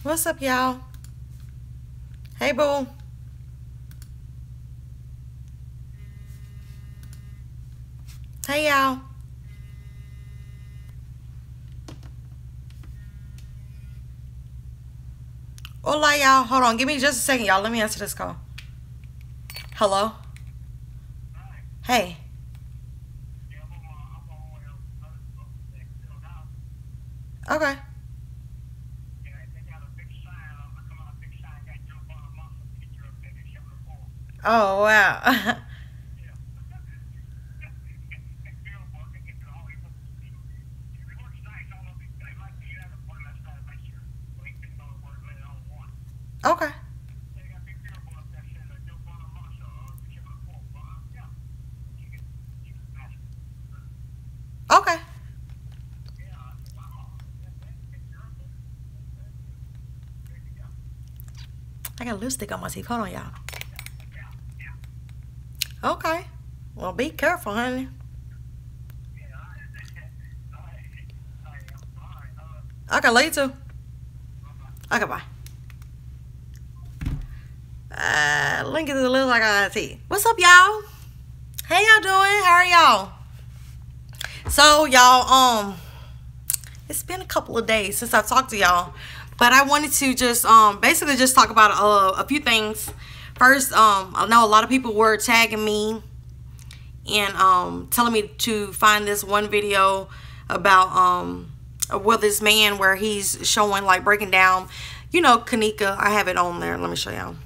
What's up, y'all? Hey, boo. Hey, y'all. Hola, y'all. Hold on. Give me just a second, y'all. Let me answer this call. Hello? Hey. Okay. Oh, wow. Okay. Okay. I got lipstick on my teeth. Hold on, y'all. Okay. Well, be careful, honey. Okay, love you too. Okay, bye. Link is a little like I tea. What's up, y'all? How y'all doing? How are y'all? So, y'all, it's been a couple of days since I talked to y'all, but I wanted to just basically just talk about a few things. First, I know a lot of people were tagging me and telling me to find this one video about well, this man where he's showing, like, breaking down, you know, Kenneka. I have it on there. Let me show y'all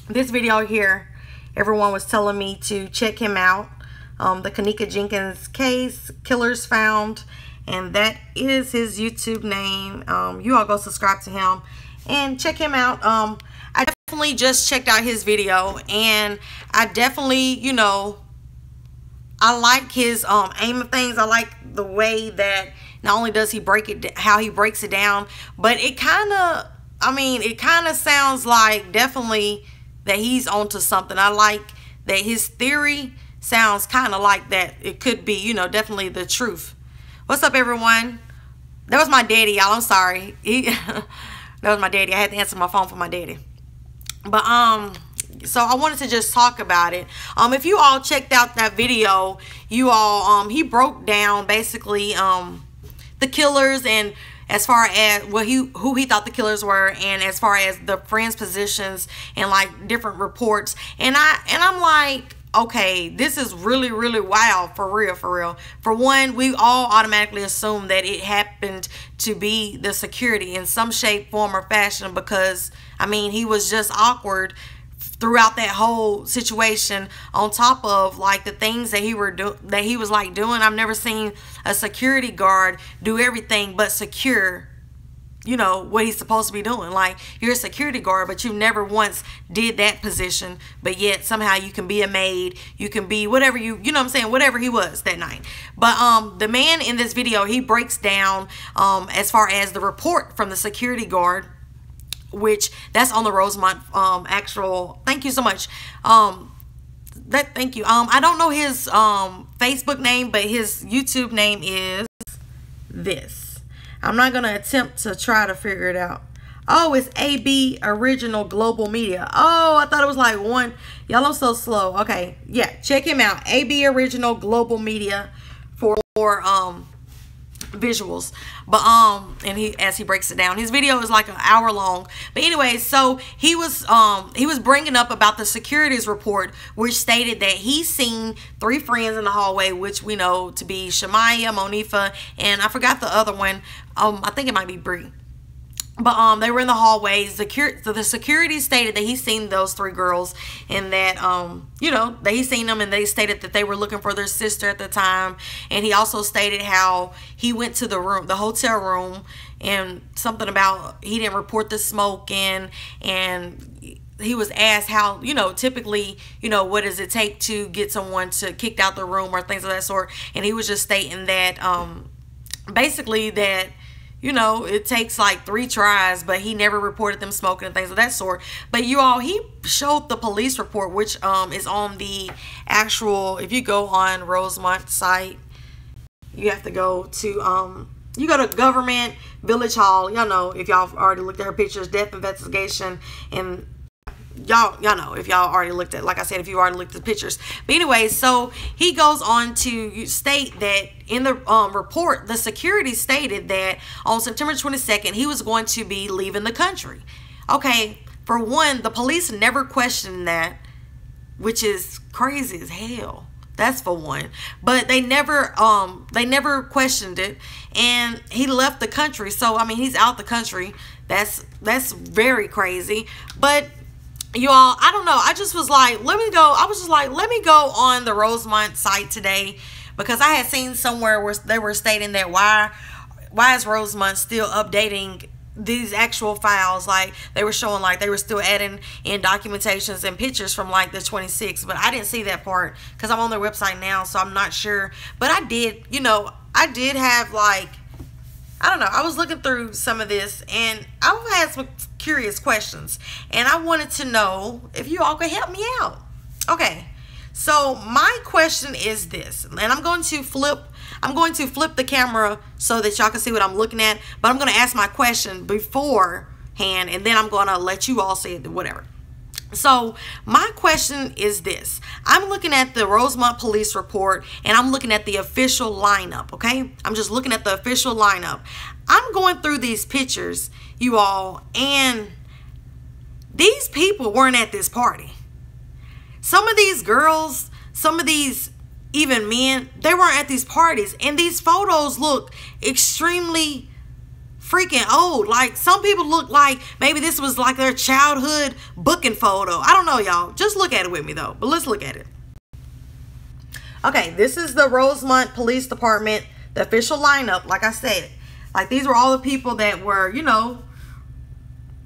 this video here. Everyone was telling me to check him out. The Kenneka Jenkins case, killers found, and that is his YouTube name. You all go subscribe to him and check him out. I definitely just checked out his video, and I definitely, you know, I like his aim of things. I like the way that not only does he break it, how he breaks it down, but it kind of, I mean, it kind of sounds like definitely that he's onto something. I like that his theory sounds kind of like that it could be, you know, definitely the truth. What's up, everyone? That was my daddy, y'all. I'm sorry. That was my daddy. I had to answer my phone for my daddy. But so I wanted to just talk about it. If you all checked out that video, you all he broke down basically the killers, and as far as who he thought the killers were, and as far as the friends' positions and like different reports. And I'm like, okay, this is really, really wild, for real, for real. For one, we all automatically assume that it happened to be the security in some shape, form, or fashion, because I mean, he was just awkward throughout that whole situation, on top of like the things that he was like doing. I've never seen a security guard do everything but secure, you know, what he's supposed to be doing. Like, you're a security guard, but you never once did that position, but yet somehow you can be a maid, you can be whatever you know what I'm saying, whatever he was that night. But the man in this video, he breaks down as far as the report from the security guard, which that's on the Rosemont actual, thank you so much, thank you. I don't know his Facebook name, but his YouTube name is this. I'm not gonna attempt to try to figure it out. Oh, it's AB Original Global Media. Oh, I thought it was like one. Y'all, I'm so slow. Okay, yeah, check him out. AB Original Global Media for visuals. But and as he breaks it down, his video is like an hour long. But anyway, so he was bringing up about the securities report, which stated that he's seen 3 friends in the hallway, which we know to be Shamaya, Monifa, and I forgot the other one. I think it might be Bree. But they were in the hallways. So the security stated that he's seen those 3 girls, and that you know, that he's seen them, and they stated that they were looking for their sister at the time. And he also stated how he went to the room, the hotel room, and something about he didn't report the smoke, and he was asked how, you know, typically, you know, what does it take to get someone to kicked out the room or things of that sort. And he was just stating that basically that, you know, it takes like 3 tries, but he never reported them smoking and things of that sort. But you all, he showed the police report, which is on the actual, if you go on Rosemont site, you have to go to You go to Government Village Hall. Y'all know, if y'all already looked at her pictures, death investigation, and y'all know if y'all already looked at, like I said, if you already looked at the pictures. But anyway, so he goes on to state that in the report, the security stated that on September 22nd, he was going to be leaving the country. Okay, for one, the police never questioned that, which is crazy as hell. That's for one. But they never questioned it, and he left the country. So I mean, he's out the country. That's very crazy. But you all, I don't know. I just was like, let me go. I was just like, let me go on the Rosemont site today, because I had seen somewhere where they were stating that why is Rosemont still updating these actual files. Like they were showing like they were still adding in documentations and pictures from like the 26th, but I didn't see that part because I'm on their website now, so I'm not sure. But I did, you know, I did have like, I don't know, I was looking through some of this and I had some curious questions, and I wanted to know if you all could help me out. Okay, so my question is this, and I'm going to flip the camera so that y'all can see what I'm looking at, but I'm going to ask my question beforehand, and then I'm going to let you all see it, whatever. So my question is this. I'm looking at the Rosemont police report, and I'm looking at the official lineup, okay? I'm just looking at the official lineup. I'm going through these pictures, you all, and these people weren't at this party. Some of these girls, some of these even men, they weren't at these parties, and these photos look extremely freaking old. Like some people look like maybe this was like their childhood booking photo. I don't know, y'all. Just look at it with me though. But let's look at it. Okay, this is the Rosemont Police Department, the official lineup. Like I said, like these were all the people that were, you know,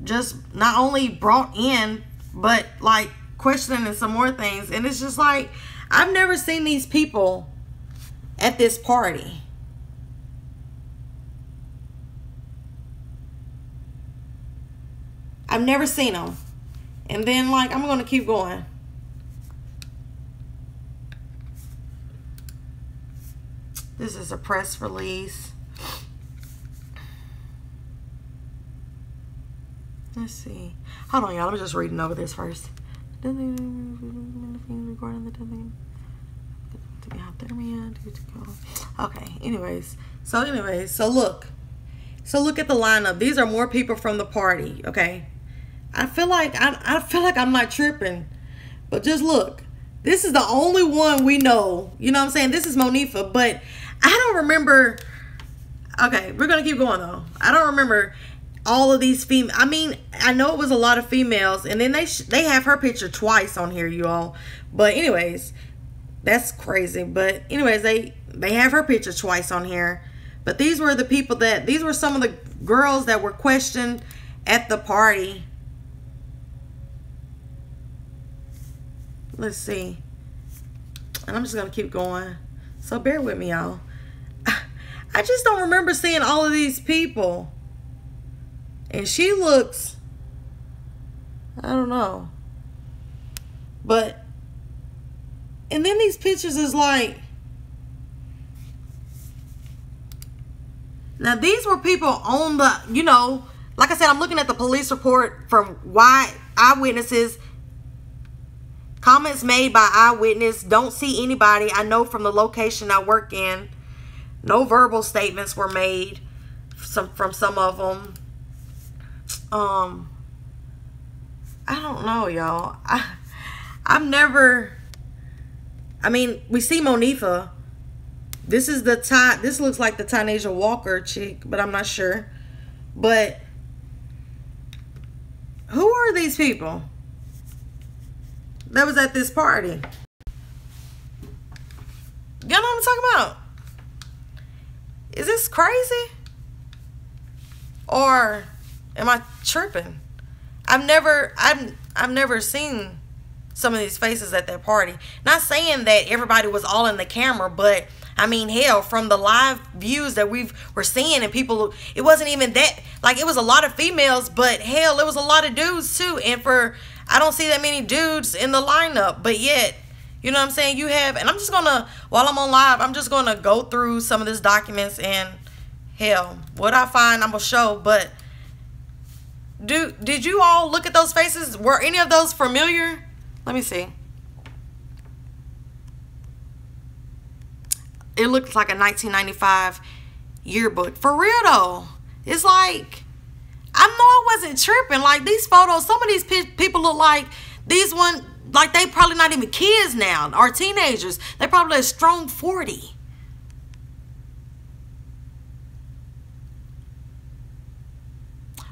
just not only brought in, but like questioning and some more things. And it's just like, I've never seen these people at this party. I've never seen them. And then, like, I'm going to keep going. This is a press release. Let's see. Hold on, y'all. Let me just reading over this first. Okay, anyways, so look at the lineup. These are more people from the party. Okay, I feel like I'm not tripping, but just look, this is the only one we know, you know what I'm saying? This is Monifa, but I don't remember. Okay, we're gonna keep going though. I don't remember all of these female. I mean, I know it was a lot of females, and then they have her picture twice on here, you all. But anyways, that's crazy. But anyways, they have her picture twice on here. But these were the people these were some of the girls that were questioned at the party. Let's see. And I'm just gonna keep going, so bear with me, y'all. I just don't remember seeing all of these people. And she looks, I don't know. But, and then these pictures is like, now these were people on the, you know, like I said, I'm looking at the police report from eyewitnesses. Comments made by eyewitness. Don't see anybody. I know from the location I work in. No verbal statements were made from some of them. I don't know, y'all. I've never, I mean, we see Monifa. This is this looks like the Tynasia Walker chick, but I'm not sure. But who are these people that was at this party? Y'all know what I'm talking about? Is this crazy? Or am I tripping? I've never seen some of these faces at that party. Not saying that everybody was all in the camera, but I mean, hell, from the live views that were seeing, and people, it wasn't even that, like, it was a lot of females, but hell, it was a lot of dudes too. And I don't see that many dudes in the lineup, but yet, you know what I'm saying, you have, and I'm just gonna, while I'm on live, I'm just gonna go through some of these documents, and Hell, what I find, I'm gonna show. But did you all look at those faces? Were any of those familiar? Let me see. It looks like a 1995 yearbook. For real though. It's like, I know I wasn't tripping. Like, these photos, some of these people look like these one, like they probably not even kids now or teenagers. They probably a strong 40.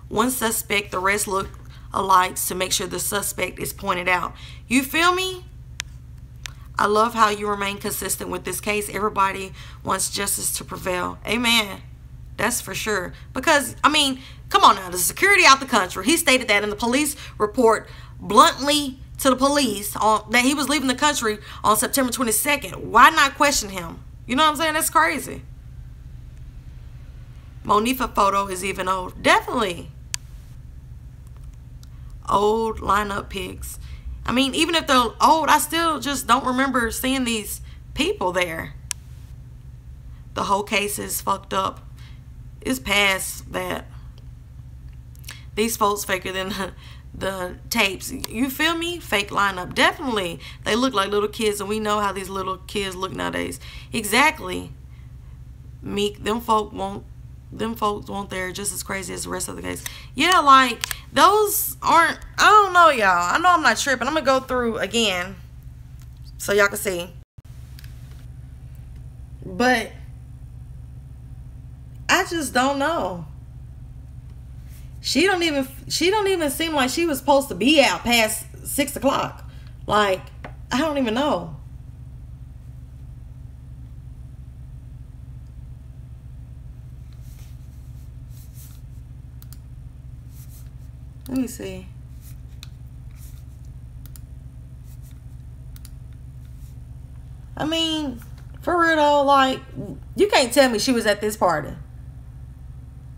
One suspect, the rest look alike to make sure the suspect is pointed out. You feel me? I love how you remain consistent with this case. Everybody wants justice to prevail. Amen. That's for sure. Because, I mean, come on now. The security out the country. He stated that in the police report bluntly to the police that he was leaving the country on September 22nd. Why not question him? You know what I'm saying? That's crazy. Monifa photo is even old. Definitely. Old lineup pics. I mean, even if they're old, I still just don't remember seeing these people there. The whole case is fucked up. It's past that. These folks faker than the tapes. You feel me? Fake lineup. Definitely. They look like little kids, and we know how these little kids look nowadays. Exactly. Meek, them folks won't there just as crazy as the rest of the case. Yeah, like, those aren't, I don't know, y'all. I know I'm not tripping. I'm going to go through again so y'all can see. But I just don't know. She don't even seem like she was supposed to be out past 6 o'clock. Like, I don't even know. Let me see. I mean, for real though, like, you can't tell me she was at this party.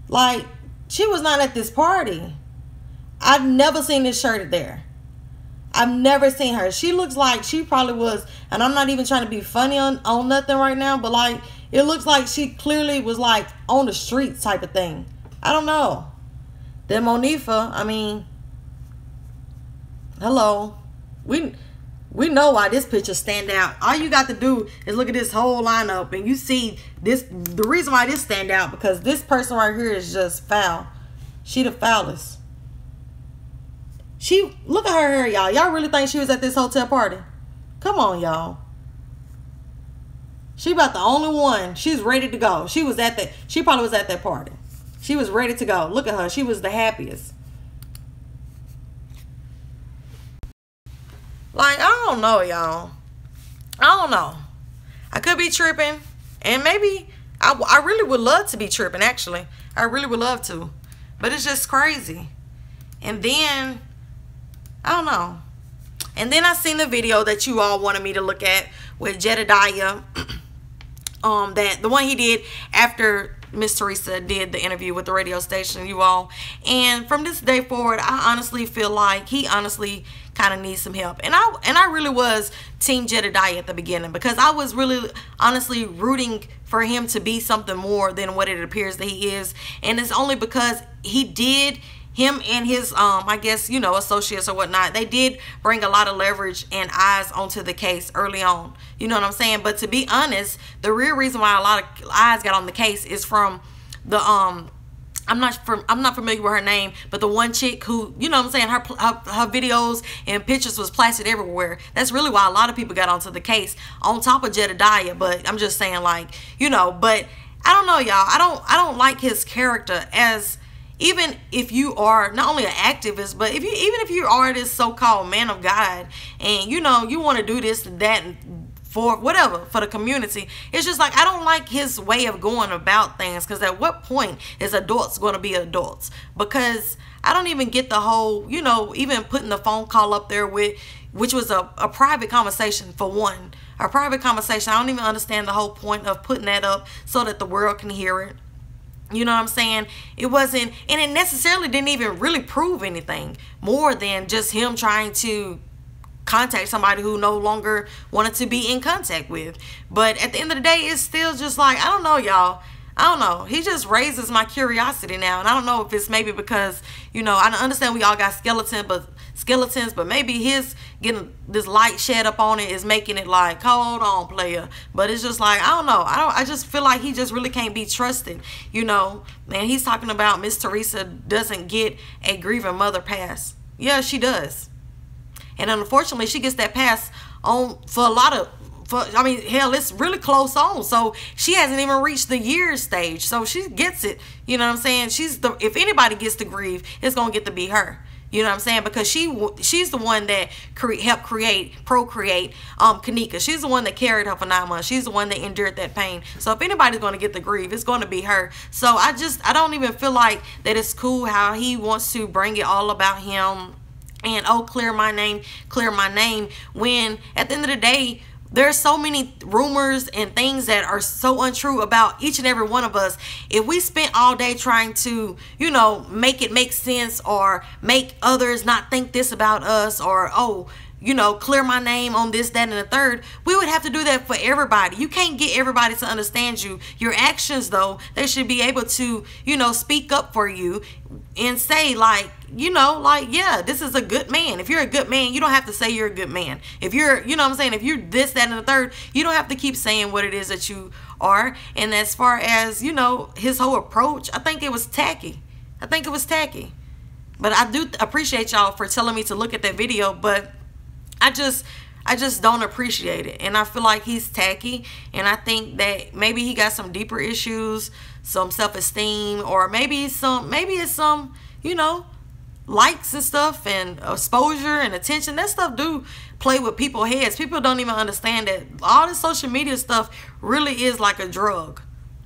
Like, she was not at this party. I've never seen this shirt there. I've never seen her. She looks like she probably was, and I'm not even trying to be funny on nothing right now, but like, it looks like she clearly was like on the streets type of thing. I don't know. Then Monifa, I mean, hello. We know why this picture stand out. All you got to do is look at this whole lineup and you see this. The reason why this stand out, because this person right here is just foul. She the foulest. Look at her hair, y'all. Y'all really think she was at this hotel party? Come on, y'all. She about the only one. She's ready to go. She probably was at that party. She was ready to go. Look at her. She was the happiest. Like, I don't know, y'all. I don't know. I could be tripping. And maybe I really would love to be tripping, actually. I really would love to. But it's just crazy. And then, I don't know. And then I seen the video that you all wanted me to look at with Jedediah. That the one he did after Miss Teresa did the interview with the radio station, you all. And from this day forward, I honestly feel like he honestly kind of needs some help. And I really was Team Jedediah at the beginning, because I was really honestly rooting for him to be something more than what it appears that he is. And it's only because him and his I guess, you know, associates or whatnot, they did bring a lot of leverage and eyes onto the case early on. You know what I'm saying? But to be honest, the real reason why a lot of eyes got on the case is from the I'm not familiar with her name, but the one chick who, you know what I'm saying, her videos and pictures was plastered everywhere. That's really why a lot of people got onto the case on top of Jedediah. But I'm just saying, like, you know, but I don't know, y'all. I don't like his character as, even if you are not only an activist, but even if you are this so-called man of God, and you know you want to do this and that and for whatever, for the community, it's just like, I don't like his way of going about things. Because at what point is adults going to be adults? Because I don't even get the whole, you know, even putting the phone call up there with, which was a private conversation for one, a private conversation. I don't even understand the whole point of putting that up so that the world can hear it. You know what I'm saying? It wasn't, and it necessarily didn't even really prove anything more than just him trying to contact somebody who no longer wanted to be in contact with. But at the end of the day, it's still just like, I don't know, y'all. I don't know. He just raises my curiosity now. And I don't know if it's maybe because, you know, I understand we all got skeletons, but maybe his getting this light shed up on it is making it like, hold on, player. But it's just like, I don't know. I just feel like he just really can't be trusted, you know. And he's talking about Miss Teresa doesn't get a grieving mother pass. Yeah, she does. And unfortunately, she gets that pass on for a lot of, I mean, hell, it's really close on. So she hasn't even reached the years stage. So she gets it. You know what I'm saying? If anybody gets to grieve, it's going to get to be her. You know what I'm saying? Because she's the one that helped procreate Kenneka. She's the one that carried her for 9 months. She's the one that endured that pain. So if anybody's going to get the grief, it's going to be her. So I don't even feel like that it's cool how he wants to bring it all about him and, oh, clear my name, when at the end of the day, there's so many rumors and things that are so untrue about each and every one of us. If we spent all day trying to, you know, make it make sense or make others not think this about us or, oh, you know, clear my name on this, that, and the third, we would have to do that for everybody. You can't get everybody to understand you. Your actions, though, they should be able to, you know, speak up for you and say, like, you know, like, yeah, this is a good man. If you're a good man, you don't have to say you're a good man. If you're, you know what I'm saying, if you're this, that, and the third, you don't have to keep saying what it is that you are. And as far as, you know, his whole approach, I think it was tacky. But I do appreciate y'all for telling me to look at that video, but I just don't appreciate it. And I feel like he's tacky. And I think that maybe he got some deeper issues, some self-esteem, or maybe it's some, you know, likes and stuff and exposure and attention. That stuff do play with people's heads. People don't even understand that all this social media stuff really is like a drug,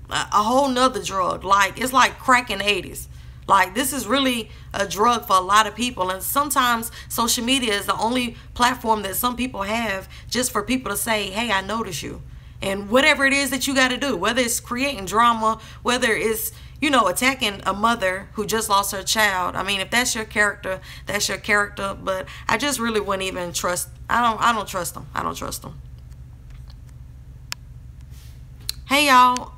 a whole nother drug. Like, it's like crack in the 80s. Like, this is really a drug for a lot of people. And sometimes social media is the only platform that some people have just for people to say, hey, I notice you. And whatever it is that you got to do, whether it's creating drama, whether it's, you know, attacking a mother who just lost her child. I mean, if that's your character, that's your character. But I just really wouldn't even trust. I don't trust them. I don't trust them. Hey, y'all.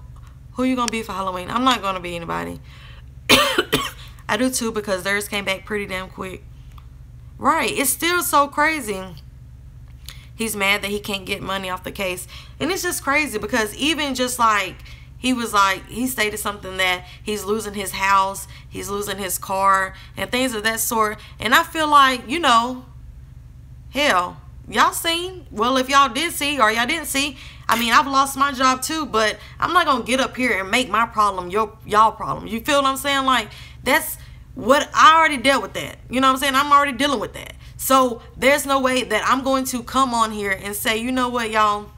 Who you going to be for Halloween? I'm not going to be anybody. I do too, because theirs came back pretty damn quick. Right. It's still so crazy. He's mad that he can't get money off the case. And it's just crazy because even just like, he stated something that he's losing his house, he's losing his car, and things of that sort. And I feel like, you know, hell, y'all seen? Well, if y'all did see or y'all didn't see, I mean, I've lost my job too, but I'm not going to get up here and make my problem y'all problem. You feel what I'm saying? Like, that's what I already dealt with that. You know what I'm saying? I'm already dealing with that. So there's no way that I'm going to come on here and say, you know what, y'all?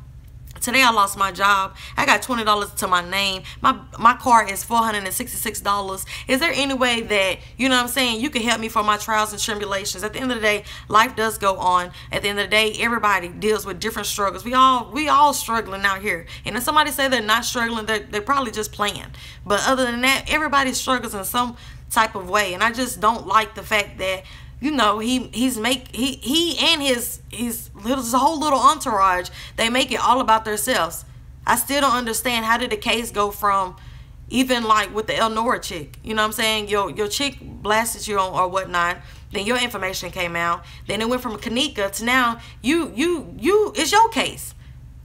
Today I lost my job. I got $20 to my name. My car is $466. Is there any way that, you know what I'm saying, you can help me for my trials and tribulations? At the end of the day, life does go on. At the end of the day, everybody deals with different struggles. We all struggling out here. And if somebody say they're not struggling, they're probably just playing. But other than that, everybody struggles in some type of way. And I just don't like the fact that, you know, he and his whole little entourage, they make it all about themselves. I still don't understand, how did the case go from, even like with the Elnora chick, you know what I'm saying, your chick blasted you on or whatnot, then your information came out, then it went from Kenneka to now you it's your case.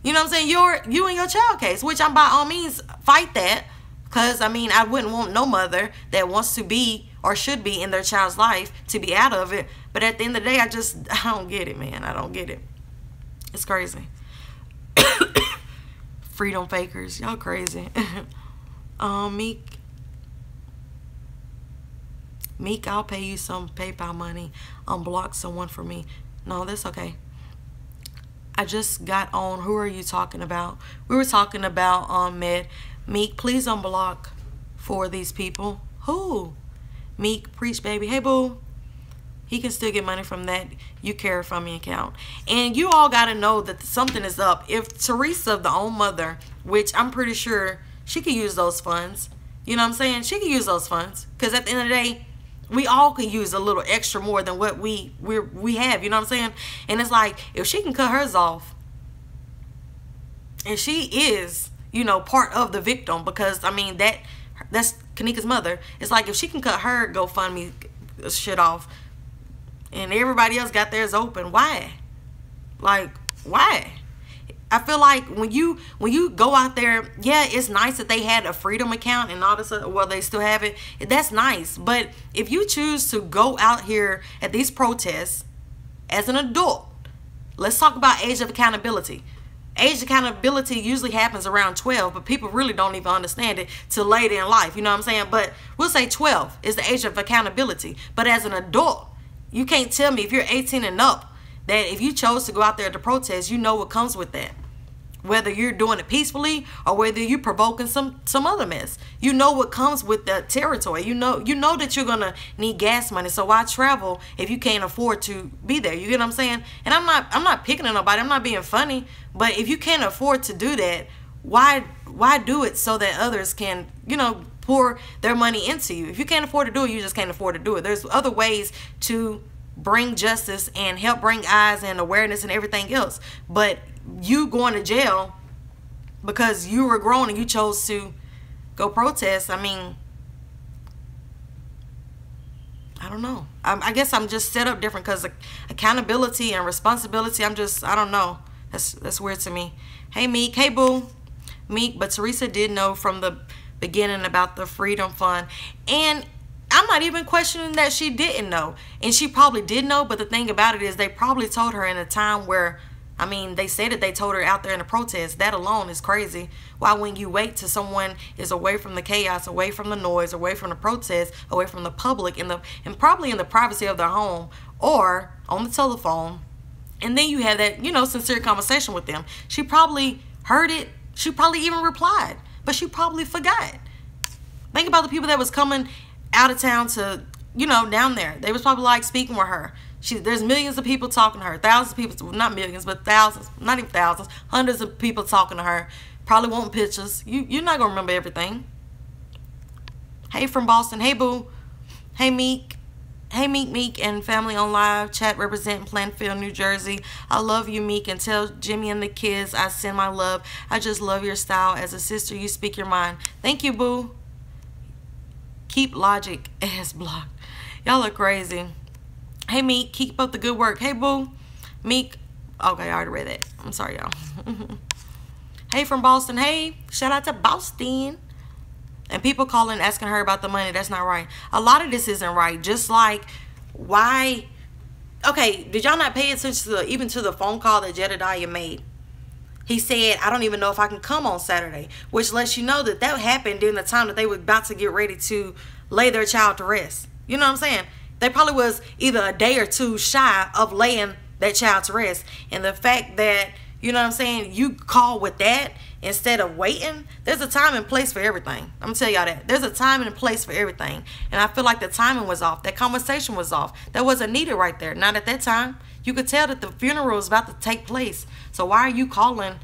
You know what I'm saying, you and your child case, which I'm by all means fight that, because I mean, I wouldn't want no mother that wants to be or should be in their child's life to be out of it. But at the end of the day, I don't get it, man. I don't get it. It's crazy. Freedom fakers. Y'all crazy. Meek, I'll pay you some PayPal money. Unblock someone for me. No, that's okay. I just got on. Who are you talking about? We were talking about Med. Meek, please unblock for these people. Who? Meek, preach, baby. Hey, boo. He can still get money from that You Care From Me account. And you all got to know that something is up. If Teresa, the own mother, which I'm pretty sure she could use those funds. You know what I'm saying? She could use those funds. Because at the end of the day, we all could use a little extra more than what we have. You know what I'm saying? And it's like, if she can cut hers off, and she is, you know, part of the victim, because I mean that's Kenneka's mother. It's like if she can cut her GoFundMe shit off and everybody else got theirs open, why? Like, why? I feel like when you go out there, yeah, it's nice that they had a freedom account and all this other, well, they still have it. That's nice. But if you choose to go out here at these protests as an adult, let's talk about age of accountability. Age accountability usually happens around 12, but people really don't even understand it till later in life. You know what I'm saying? But we'll say 12 is the age of accountability. But as an adult, you can't tell me if you're 18 and up that if you chose to go out there to protest, you know what comes with that. Whether you're doing it peacefully or whether you're provoking some other mess, you know what comes with the territory. You know that you're gonna need gas money. So why travel if you can't afford to be there? You get what I'm saying? And I'm not picking on nobody. I'm not being funny. But if you can't afford to do that, why do it so that others can, you know, pour their money into you? If you can't afford to do it, you just can't afford to do it. There's other ways to bring justice and help bring eyes and awareness and everything else. But you going to jail because you were grown and you chose to go protest, I mean, I don't know. I guess I'm just set up different because accountability and responsibility, I don't know. That's weird to me. Hey, Meek. Hey, Boo. Meek, but Teresa did know from the beginning about the Freedom Fund. And I'm not even questioning that she didn't know. And she probably did know, but the thing about it is they probably told her in a time where, I mean, they said that they told her out there in the protest. That alone is crazy. Why, when you wait till someone is away from the chaos, away from the noise, away from the protest, away from the public, and probably in the privacy of their home or on the telephone, and then you have that, you know, sincere conversation with them. She probably heard it. She probably even replied, but she probably forgot. Think about the people that was coming out of town to, you know, down there. They was probably like speaking with her. There's millions of people talking to her. Thousands of people, not millions, but thousands, not even thousands, hundreds of people talking to her. Probably want pictures. You're not going to remember everything. Hey, from Boston. Hey, Boo. Hey, Meek. Hey, Meek and family on live chat representing Plainfield, New Jersey. I love you, Meek, and tell Jimmy and the kids I send my love. I just love your style. As a sister, you speak your mind. Thank you, Boo. Keep logic as blocked. Y'all are crazy. Hey, Meek, keep up the good work. Hey, Boo. Meek. Okay, I already read that. I'm sorry, y'all. Hey, from Boston. Hey, shout out to Boston. And people calling asking her about the money. That's not right. A lot of this isn't right. Just like, why? Okay, did y'all not pay attention to even to the phone call that Jedediah made? He said, I don't even know if I can come on Saturday, which lets you know that that happened during the time that they were about to get ready to lay their child to rest. You know what I'm saying? They probably was either a day or two shy of laying that child to rest. And the fact that, you know what I'm saying, you call with that instead of waiting, there's a time and place for everything. I'm going to tell y'all that. There's a time and a place for everything. And I feel like the timing was off. That conversation was off. That wasn't needed right there. Not at that time. You could tell that the funeral was about to take place. So why are you calling,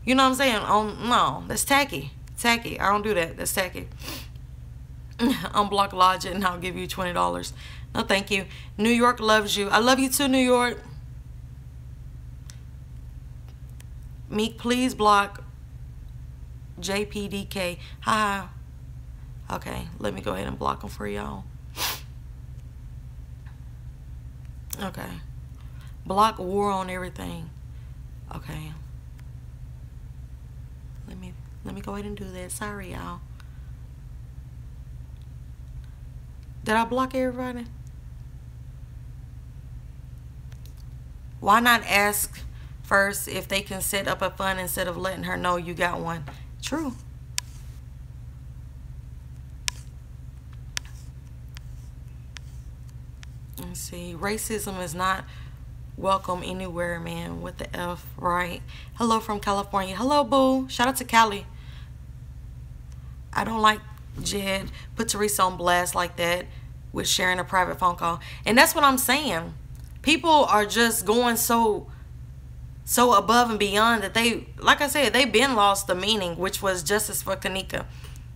you know what I'm saying? No, that's tacky. Tacky. I don't do that. That's tacky. Unblock Logic and I'll give you $20. No, thank you. New York loves you. I love you too, New York. Meek, please block JPDK. Hi. Okay, let me go ahead and block them for y'all. Okay. Block war on everything. Okay. Let me go ahead and do that. Sorry, y'all. Did I block everybody? Why not ask first if they can set up a fund instead of letting her know you got one? True. Let's see. Racism is not welcome anywhere, man. What the F, right? Hello from California. Hello, boo. Shout out to Cali. I don't like Jed put Teresa on blast like that with sharing a private phone call. And that's what I'm saying. People are just going so above and beyond that they, like I said, they've been lost the meaning, which was justice for Kenneka.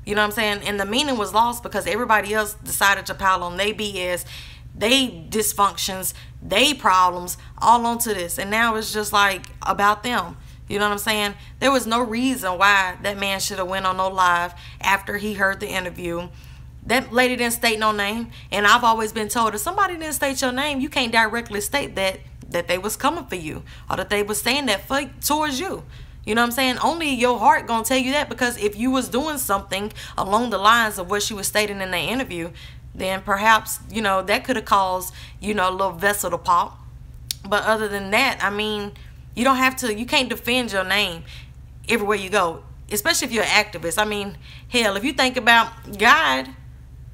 You know what I'm saying? And the meaning was lost because everybody else decided to pile on their BS, they dysfunctions, they problems all onto this. And now it's just like about them. You know what I'm saying? There was no reason why that man should have went on no live after he heard the interview. That lady didn't state no name. And I've always been told, if somebody didn't state your name, you can't directly state that they was coming for you, or that they was saying that towards you. You know what I'm saying? Only your heart gonna tell you that, because if you was doing something along the lines of what she was stating in the interview, then perhaps, you know, that could have caused, you know, a little vessel to pop. But other than that, I mean, you don't have to, you can't defend your name everywhere you go, especially if you're an activist. I mean, hell, if you think about God,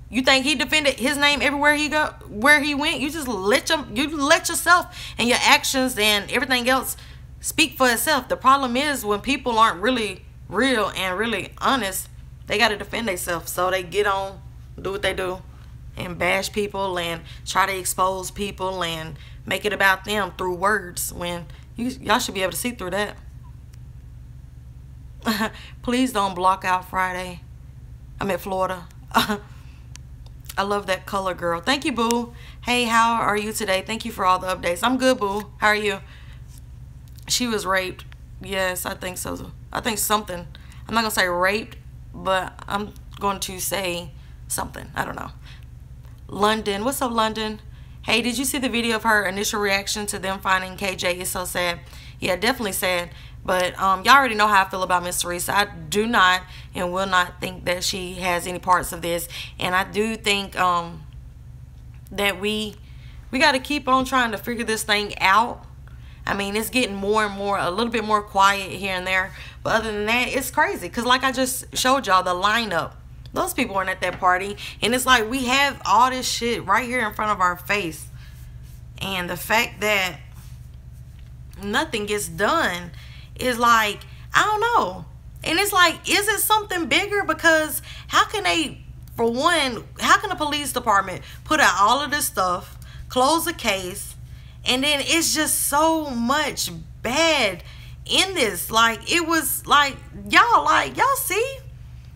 you think he defended his name everywhere he go, where he went? You just let yourself and your actions and everything else speak for itself. The problem is when people aren't really real and really honest, they got to defend themselves. So they get on, do what they do, and bash people and try to expose people and make it about them through words, when y'all should be able to see through that. Please don't block out Friday. I'm at Florida. I love that color, girl. Thank you, boo. Hey, how are you today? Thank you for all the updates. I'm good, boo. How are you? She was raped. Yes, I think so. I think something. I'm not going to say raped, but I'm going to say something. I don't know. London. What's up, London? Hey, did you see the video of her initial reaction to them finding KJ? It's so sad. Yeah, definitely sad. But y'all already know how I feel about Miss Teresa. I do not and will not think that she has any parts of this. And I do think that we got to keep on trying to figure this thing out. I mean, it's getting more and more, a little bit more quiet here and there. But other than that, it's crazy. Because like I just showed y'all, the lineup. Those people weren't at that party. And it's like we have all this shit right here in front of our face. And the fact that nothing gets done is like, I don't know. And it's like, is it something bigger? Because how can they, for one, how can the police department put out all of this stuff, close the case, and then it's just so much bad in this? Like, it was like, y'all see?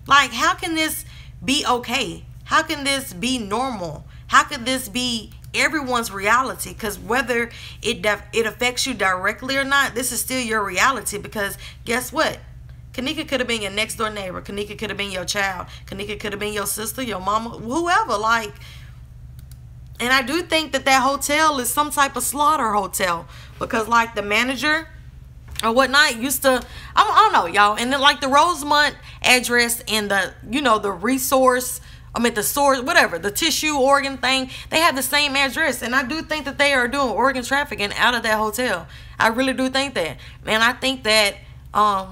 Like, how can this be okay? How can this be normal? How could this be everyone's reality? Because whether it affects you directly or not, this is still your reality. Because guess what? Kenneka could have been your next door neighbor. Kenneka could have been your child. Kenneka could have been your sister, your mama, whoever. Like, and I do think that that hotel is some type of slaughter hotel, because like the manager or whatnot used to, I don't know, y'all. And then like the Rosemont address and the, you know, the resource, I mean the source, whatever, the tissue organ thing, they have the same address. And I do think that they are doing organ trafficking out of that hotel. I really do think that. And I think that a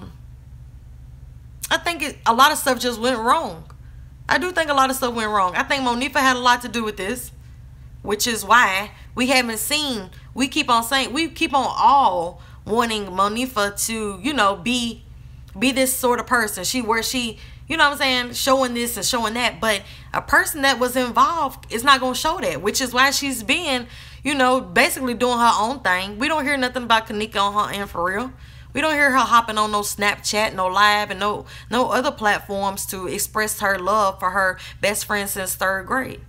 lot of stuff just went wrong. I do think a lot of stuff went wrong. I think Monifa had a lot to do with this, which is why we haven't seen, we keep on all wanting Monifa to, you know, be this sort of person. Where she, you know what I'm saying, showing this and showing that. But a person that was involved is not going to show that, which is why she's been, you know, basically doing her own thing. We don't hear nothing about Kenneka on her end for real. We don't hear her hopping on no Snapchat, no live, and no other platforms to express her love for her best friend since 3rd grade.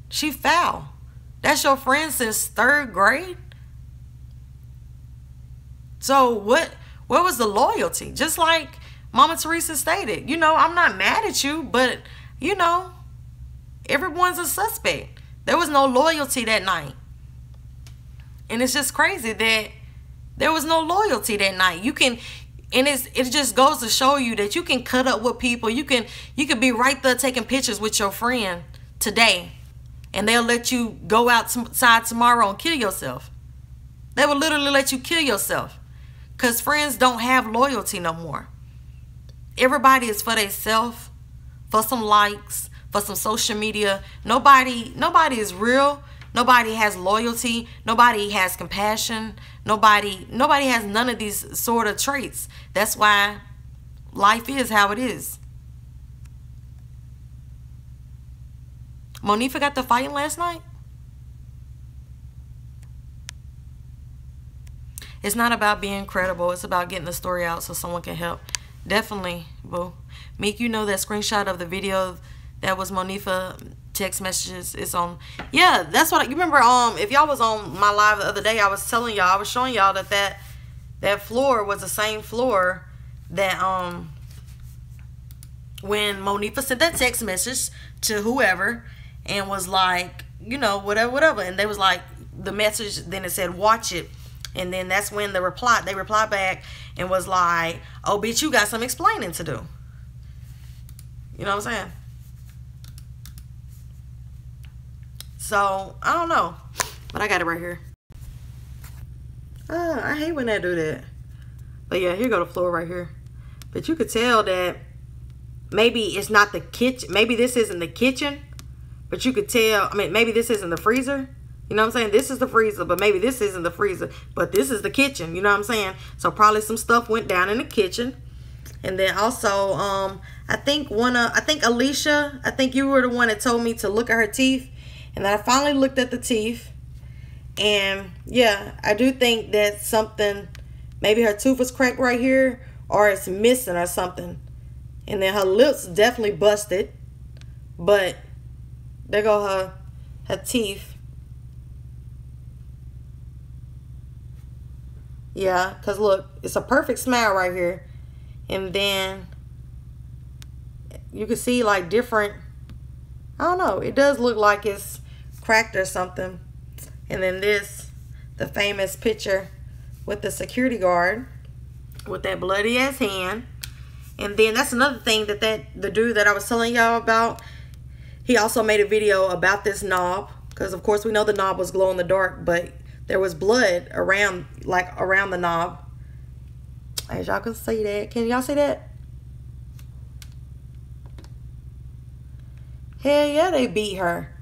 She foul. That's your friend since 3rd grade? So what was the loyalty? Just like Mama Teresa stated, you know, I'm not mad at you, but, you know, everyone's a suspect. There was no loyalty that night. And it's just crazy that there was no loyalty that night. You can, and it just goes to show you that you can cut up with people. You can be right there taking pictures with your friend today, and they'll let you go outside tomorrow and kill yourself. They will literally let you kill yourself, because friends don't have loyalty no more. Everybody is for themselves, for some likes, for some social media. Nobody is real. Nobody has loyalty. Nobody has compassion. Nobody has none of these sort of traits. That's why life is how it is. Monifa got the fighting last night. It's not about being credible. It's about getting the story out so someone can help. Definitely, boo. Meek, you know that screenshot of the video that was Monifa text messages. It's on. Yeah, that's what you remember. If y'all was on my live the other day, I was telling y'all, I was showing y'all that floor was the same floor that when Monifa sent that text message to whoever and was like, you know, whatever, and they was like, the message, then it said watch it, and then that's when they replied back and was like, oh bitch, you got some explaining to do. You know what I'm saying? So I don't know, but I got it right here. I hate when they do that. But yeah, here go the floor right here. But you could tell that maybe it's not the kitchen. Maybe this isn't the kitchen. But you could tell, I mean, maybe this isn't the freezer. You know what I'm saying? This is the freezer, but maybe this isn't the freezer. But this is the kitchen. You know what I'm saying? So probably some stuff went down in the kitchen. And then also, I think Alicia, I think you were the one that told me to look at her teeth. And I finally looked at the teeth. And yeah, I do think that something, maybe her tooth was cracked right here, or it's missing or something. And then her lips definitely busted. But there go her teeth. Yeah, because look, it's a perfect smile right here. And then you can see like different, I don't know, it does look like it's cracked or something. And then this, the famous picture with the security guard with that bloody ass hand. And then that's another thing that the dude that I was telling y'all about, he also made a video about this knob, because of course we know the knob was glow in the dark, but there was blood around the knob. As y'all can see that. Can y'all see that? Hell yeah, they beat her.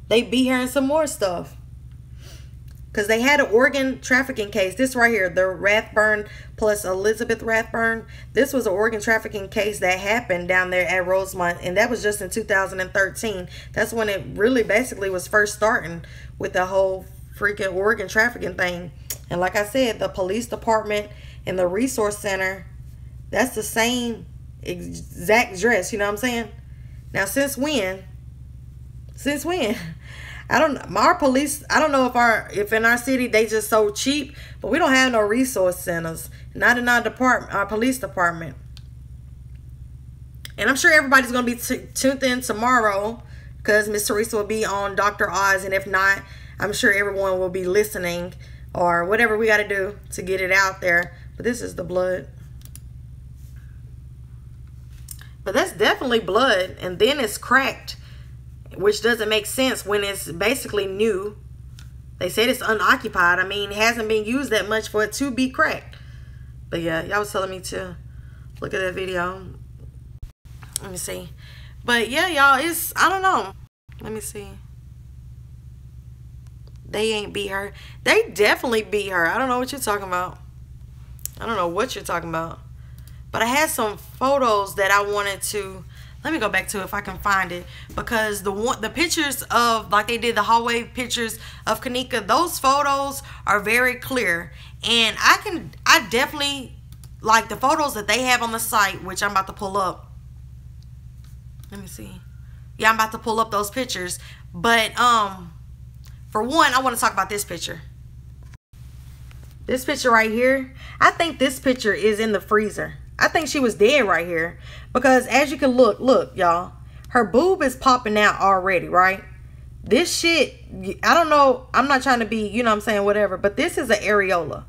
They beat her in some more stuff. Because they had an organ trafficking case. This right here, the Rathburn plus Elizabeth Rathburn. This was an organ trafficking case that happened down there at Rosemont. And that was just in 2013. That's when it really basically was first starting with the whole freaking organ trafficking thing. And like I said, the police department and the resource center, that's the same exact dress. You know what I'm saying? Now, since when? I don't know. Our police, I don't know if in our city they just so cheap, but we don't have no resource centers. Not in our department, our police department. And I'm sure everybody's gonna be tuned in tomorrow, because Miss Teresa will be on Dr. Oz, and if not, I'm sure everyone will be listening or whatever we got to do to get it out there. But this is the blood. But that's definitely blood. And then it's cracked, which doesn't make sense when it's basically new. They said it's unoccupied. I mean, it hasn't been used that much for it to be cracked. But yeah, y'all was telling me to look at that video. Let me see. But yeah, y'all, it's, I don't know. Let me see. They ain't beat her. They definitely beat her. I don't know what you're talking about. I don't know what you're talking about. But I had some photos that I wanted to, let me go back to it if I can find it, because the pictures of, like they did the hallway pictures of Kenneka, those photos are very clear. And I definitely like the photos that they have on the site, which I'm about to pull up. Let me see. Yeah, I'm about to pull up those pictures. But for one, I want to talk about this picture. This picture right here, I think this picture is in the freezer. I think she was dead right here, because as you can look, y'all, her boob is popping out already, right? This shit, I don't know, I'm not trying to be, you know what I'm saying, whatever, but this is an areola.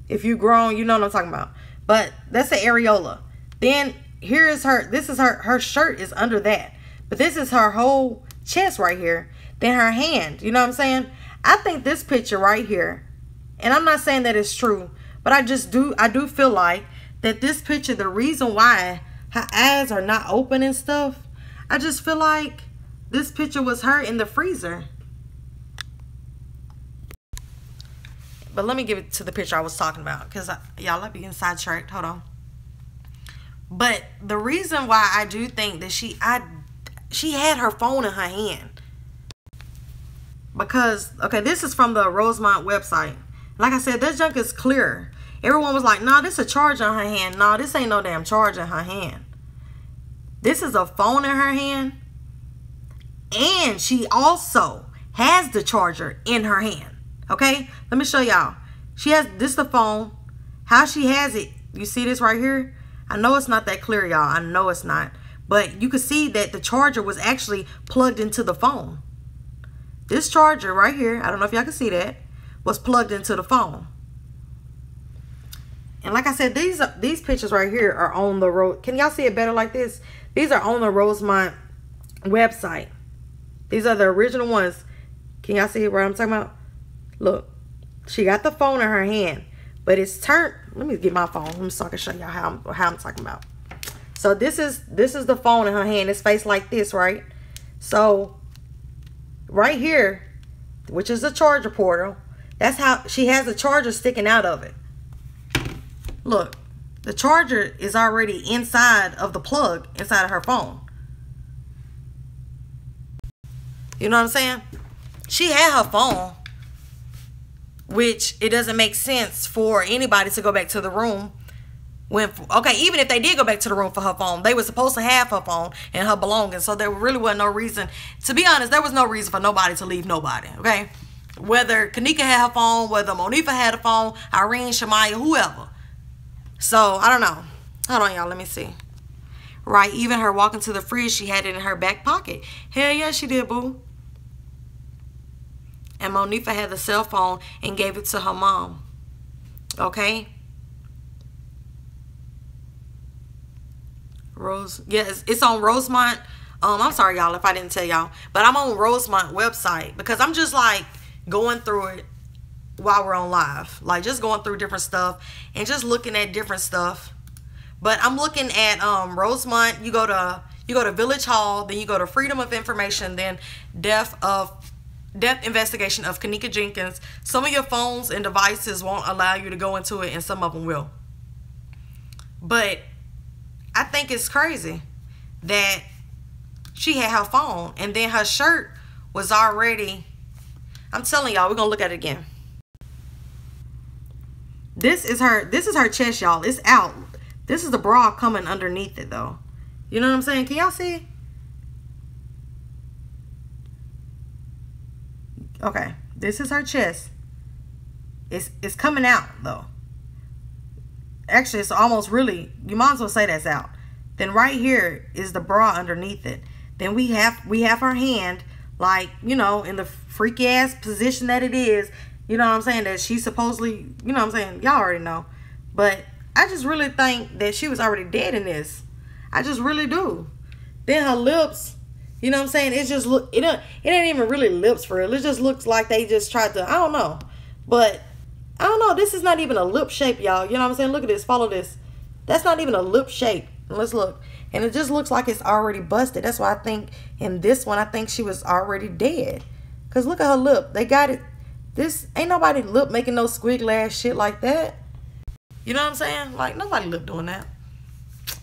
If you grown, you know what I'm talking about. But that's an areola. Then here is her, this is her shirt is under that. But this is her whole chest right here. Then her hand, you know what I'm saying? I think this picture right here, and I'm not saying that it's true, but I do feel like that this picture, the reason why her eyes are not open and stuff, I just feel like this picture was her in the freezer. But let me give it to the picture I was talking about, because y'all, I'll be getting sidetracked. Hold on. But the reason why I do think that she had her phone in her hand. Because, okay, this is from the Rosemont website. Like I said, this junk is clear. Everyone was like, nah, this is a charge on her hand. Nah, this ain't no damn charge in her hand. This is a phone in her hand. And she also has the charger in her hand. Okay, let me show y'all. She has this, the phone. How she has it, you see this right here? I know it's not that clear, y'all. I know it's not. But you can see that the charger was actually plugged into the phone. This charger right here, I don't know if y'all can see that, was plugged into the phone. And like I said, these pictures right here are on the road. Can y'all see it better like this? These are on the Rosemont website. These are the original ones. Can y'all see what I'm talking about? Look, she got the phone in her hand, but it's turned. Let me get my phone so I can show y'all how I'm talking about. So this is the phone in her hand. It's faced like this, right? So right here, which is the charger portal, that's how she has the charger sticking out of it. Look, the charger is already inside of the plug inside of her phone. You know what I'm saying? She had her phone, which it doesn't make sense for anybody to go back to the room when, okay, even if they did go back to the room for her phone, they were supposed to have her phone and her belongings. So there really wasn't no reason, to be honest, there was no reason for nobody to leave nobody, okay? Whether Kenneka had her phone, whether Monifa had a phone, Irene, Shamaya, whoever. So, I don't know. Hold on, y'all. Let me see. Right, even her walking to the fridge, she had it in her back pocket. Hell yeah, she did, boo. And Monifa had the cell phone and gave it to her mom. Okay? Yes, it's on Rosemont. I'm sorry, y'all, if I didn't tell y'all. But I'm on Rosemont website because I'm just like going through it while we're on live. Like just going through different stuff and just looking at different stuff. But I'm looking at Rosemont. You go to Village Hall, then you go to Freedom of Information, then Death Investigation of Kenneka Jenkins. Some of your phones and devices won't allow you to go into it, and some of them will. But I think it's crazy that she had her phone and then her shirt was already, I'm telling y'all, we're gonna look at it again. This is her chest, y'all. It's out. This is the bra coming underneath it though. You know what I'm saying? Can y'all see? Okay, this is her chest. It's coming out though. Actually, it's almost really, you might as well say that's out. Then right here is the bra underneath it. Then we have her hand, like, you know, in the freaky ass position that it is. You know what I'm saying? That she supposedly, you know what I'm saying? Y'all already know. But I just really think that she was already dead in this. I just really do. Then her lips, you know what I'm saying? It just look, it ain't even really lips for real. It just looks like they just tried to, I don't know. But I don't know. This is not even a lip shape, y'all. You know what I'm saying? Look at this. Follow this. That's not even a lip shape. Let's look. And it just looks like it's already busted. That's why I think in this one, I think she was already dead. Because look at her lip. They got it. This ain't nobody lip making no squiggly ass shit like that. You know what I'm saying? Like nobody lip doing that.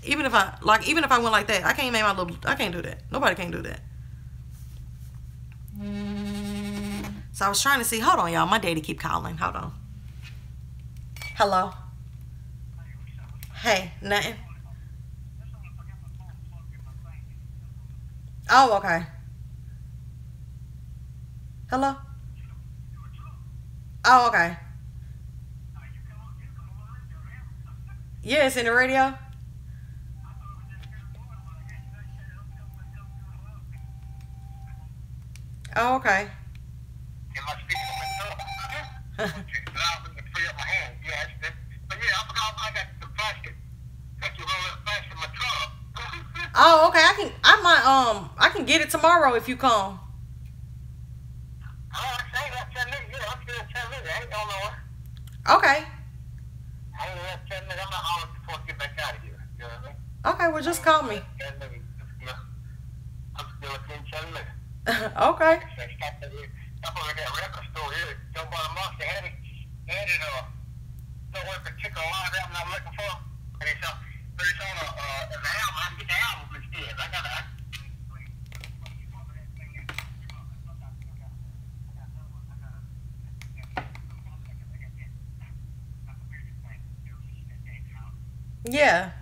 Even if I went like that, I can't make my lip. I can't do that. Nobody can do that. So I was trying to see. Hold on, y'all. My daddy keep calling. Hold on. Hello. Hey, nothing. Oh, okay. Hello. Oh, okay. Yeah, it's in the radio. Oh, okay. Oh, okay. I can get it tomorrow if you come. Okay. Okay, well just call me. Okay. Yeah.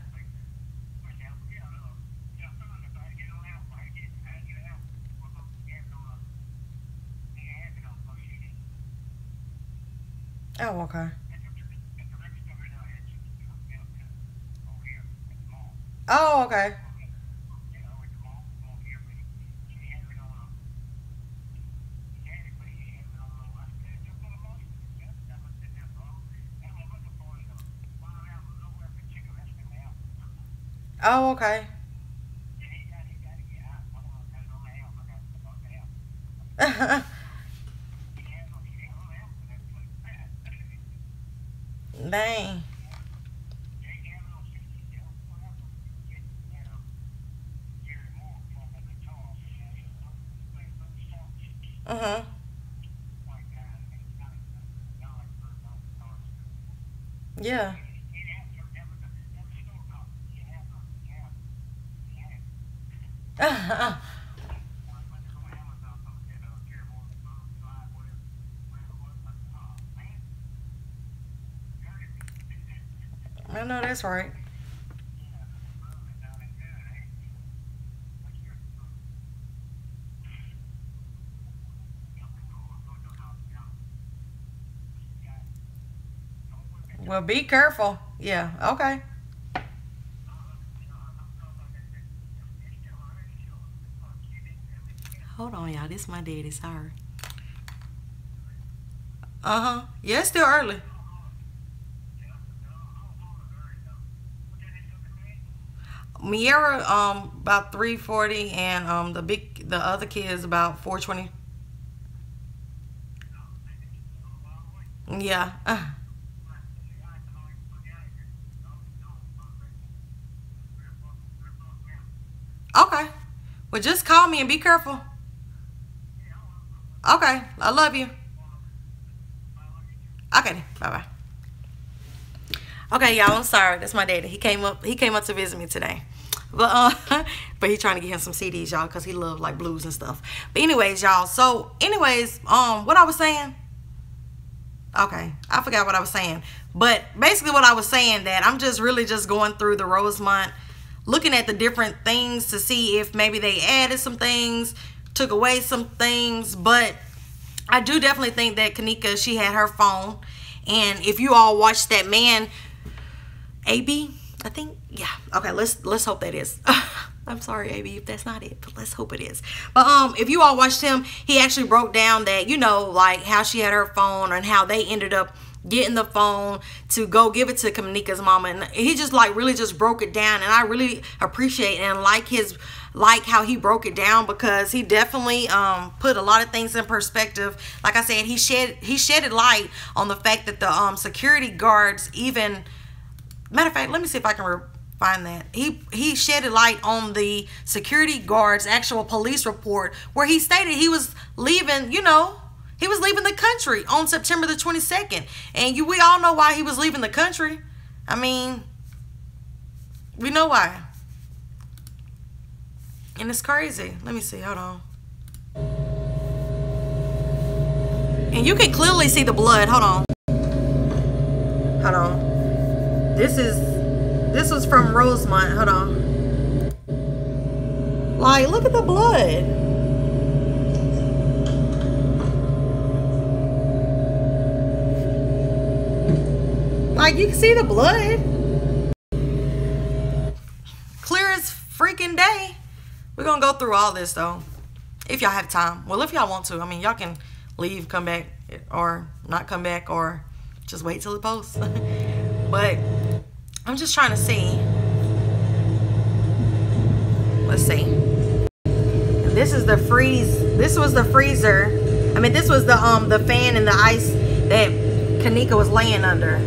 Oh, okay. Oh, okay. Oh, okay. Dang. Uh-huh. Yeah. I know that's right. Well, be careful. Yeah. Okay. Hold on, y'all. This is my daddy. Sorry. Uh-huh. Yeah, it's still early. Miera, about 3:40, and the other kids about 4:20. Yeah. Okay. Well, just call me and be careful. Okay. I love you. Okay. Bye bye. Okay, y'all. I'm sorry. That's my daddy. He came up. He came up to visit me today. But but he trying to get him some CDs, y'all, because he loved like blues and stuff. But anyways, y'all. So anyways, what I was saying. Okay, I forgot what I was saying. But basically, what I was saying, that I'm just really just going through the Rosemont, looking at the different things to see if maybe they added some things, took away some things. But I do definitely think that Kenneka, she had her phone. And if you all watched that man, AB, I think, yeah. Okay, let's hope that is. I'm sorry, AB, if that's not it, but let's hope it is. But if you all watched him, he actually broke down that, you know, like how she had her phone and how they ended up getting the phone to go give it to Kenneka's mama. And he just like really just broke it down, and I really appreciate and like how he broke it down, because he definitely put a lot of things in perspective. Like I said, he shedded light on the fact that the security guards, even, matter of fact, let me see if I can find that. He shedded light on the security guards' actual police report, where he stated he was leaving, you know, he was leaving the country on September the 22nd. And we all know why he was leaving the country. I mean, we know why. And it's crazy. Let me see. Hold on. And you can clearly see the blood. Hold on. Hold on. This was from Rosemont. Hold on. Like, look at the blood. Like, you can see the blood. Clear as freaking day. We're going to go through all this, though, if y'all have time. Well, if y'all want to. I mean, y'all can leave, come back, or not come back, or just wait till it posts. But I'm just trying to see. Let's see. And this is the freeze. This was the freezer. I mean, this was the fan and the ice that Kenneka was laying under.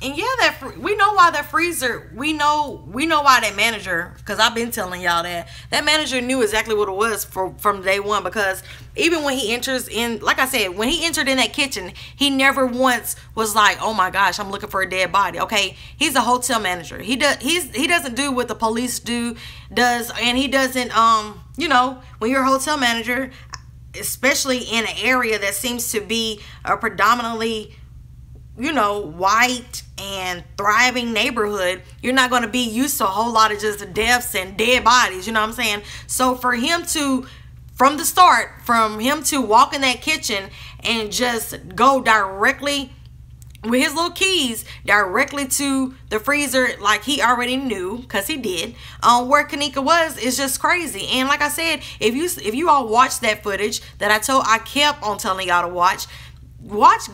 And yeah, we know why that freezer, we know why that manager, because I've been telling y'all that manager knew exactly what it was from day one. Because even when he enters in, like I said, when he entered in that kitchen, he never once was like, oh my gosh, I'm looking for a dead body. Okay, he's a hotel manager. He doesn't do what the police does, and he doesn't you know, when you're a hotel manager, especially in an area that seems to be a predominantly, you know, white and thriving neighborhood, you're not going to be used to a whole lot of just deaths and dead bodies, you know what I'm saying? So for him to, from the start, from him to walk in that kitchen and just go directly with his little keys directly to the freezer, like he already knew, because he did, where Kenneka was, is just crazy. And like I said, if you all watch that footage that I kept on telling y'all to watch,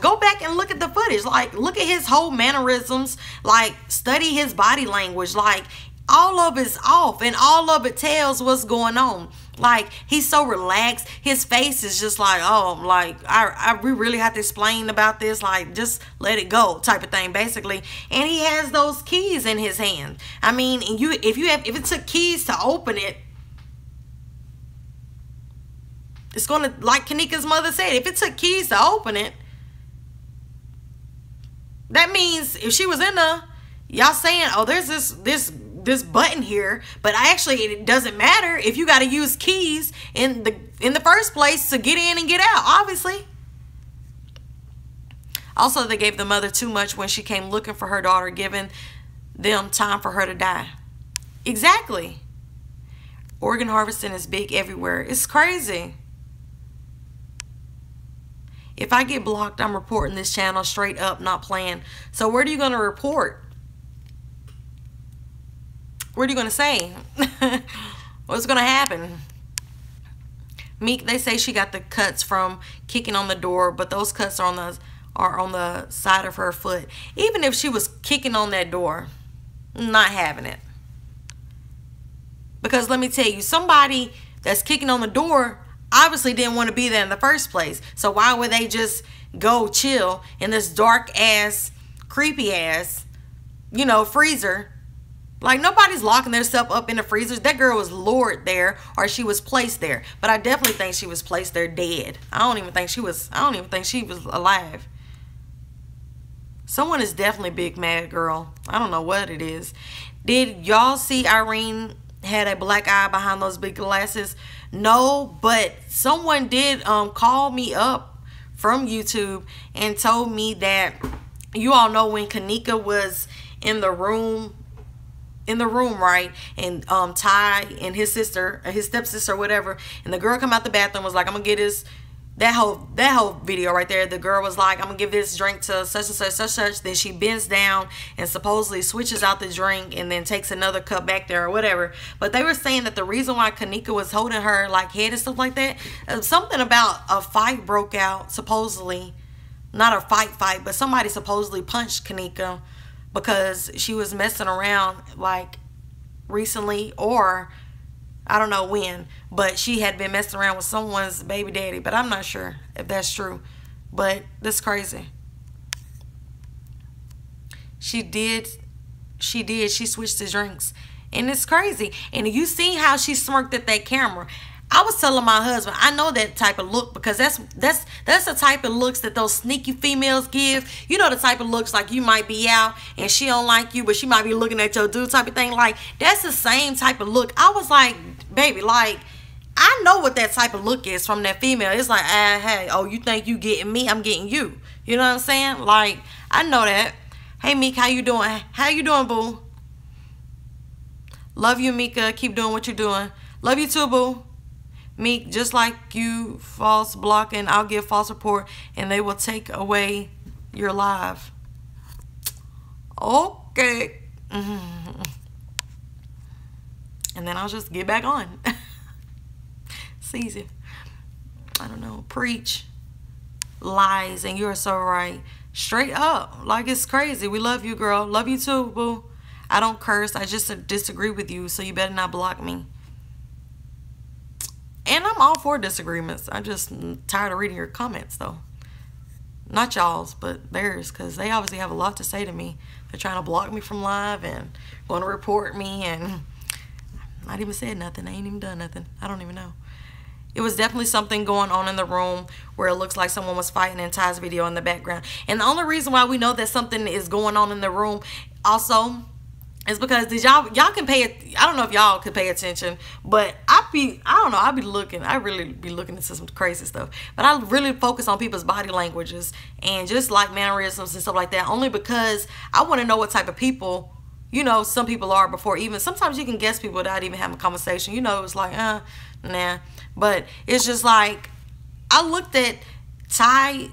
go back and look at the footage. Like, look at his whole mannerisms, like study his body language. Like, all of it's off and all of it tells what's going on. Like, he's so relaxed. His face is just like, oh, like, we really have to explain about this. Like, just let it go type of thing, basically. And he has those keys in his hand. I mean, if it took keys to open it, it's going to, like Kenneka's mother said, if it took keys to open it, that means if she was in there, y'all saying, oh, there's this button here, but actually it doesn't matter if you got to use keys in the first place to get in and get out, obviously. Also, they gave the mother too much when she came looking for her daughter, giving them time for her to die. Exactly. Organ harvesting is big everywhere. It's crazy. If I get blocked, I'm reporting this channel straight up, not playing. So where are you going to report? What are you going to say? What's going to happen? Meek, they say she got the cuts from kicking on the door, but those cuts are on the side of her foot. Even if she was kicking on that door, not having it. Because let me tell you, somebody that's kicking on the door obviously didn't want to be there in the first place. So why would they just go chill in this dark ass, creepy ass, you know, freezer? Like, nobody's locking themselves up in the freezers. That girl was lured there, or she was placed there. But I definitely think she was placed there dead. I don't even think she was alive. Someone is definitely big mad girl. I don't know what it is. Did y'all see Irene had a black eye behind those big glasses? No, but someone did call me up from YouTube and told me that, you all know when Kenneka was in the room, right, and Ty and his sister, his stepsister, whatever, and the girl come out the bathroom, was like, I'm gonna get this, that whole video right there. The girl was like, I'm gonna give this drink to such and such, such and such. Then she bends down and supposedly switches out the drink and then takes another cup back there or whatever. But they were saying that the reason why Kenneka was holding her like head and stuff like that, something about a fight broke out, supposedly. Not a fight, but somebody supposedly punched Kenneka because she was messing around like recently, or I don't know when, but she had been messing around with someone's baby daddy. But I'm not sure if that's true. But that's crazy. She switched the drinks. And it's crazy. And you see how she smirked at that camera. I was telling my husband, I know that type of look, because that's the type of looks that those sneaky females give. You know, the type of looks like you might be out and she don't like you, but she might be looking at your dude type of thing. Like, that's the same type of look. I was like, baby, like, I know what that type of look is from that female. It's like, hey, oh, you think you getting me? I'm getting you. You know what I'm saying? Like, I know that. Hey, Meek, how you doing? How you doing, boo? Love you, Mika. Keep doing what you're doing. Love you too, boo. Meek, just like you false blocking, I'll give false report and they will take away your live. Okay. And then I'll just get back on. It's easy. I don't know. Preach lies, and you're so right. Straight up. Like, it's crazy. We love you, girl. Love you too, boo. I don't curse. I just disagree with you, so you better not block me. And I'm all for disagreements. I'm just tired of reading your comments, though. Not y'all's, but theirs, because they obviously have a lot to say to me. They're trying to block me from live and want to report me, and not even said nothing. I ain't even done nothing. I don't even know. It was definitely something going on in the room where it looks like someone was fighting in Ty's video in the background. And the only reason why we know that something is going on in the room, also, is because y'all can pay it. I don't know if y'all could pay attention, but I don't know, I really be looking into some crazy stuff. But I really focus on people's body languages and just like mannerisms and stuff like that, only because I want to know what type of people, you know, some people are before even, sometimes you can guess people without even having a conversation. You know, it's like, nah. But it's just like, I looked at Ty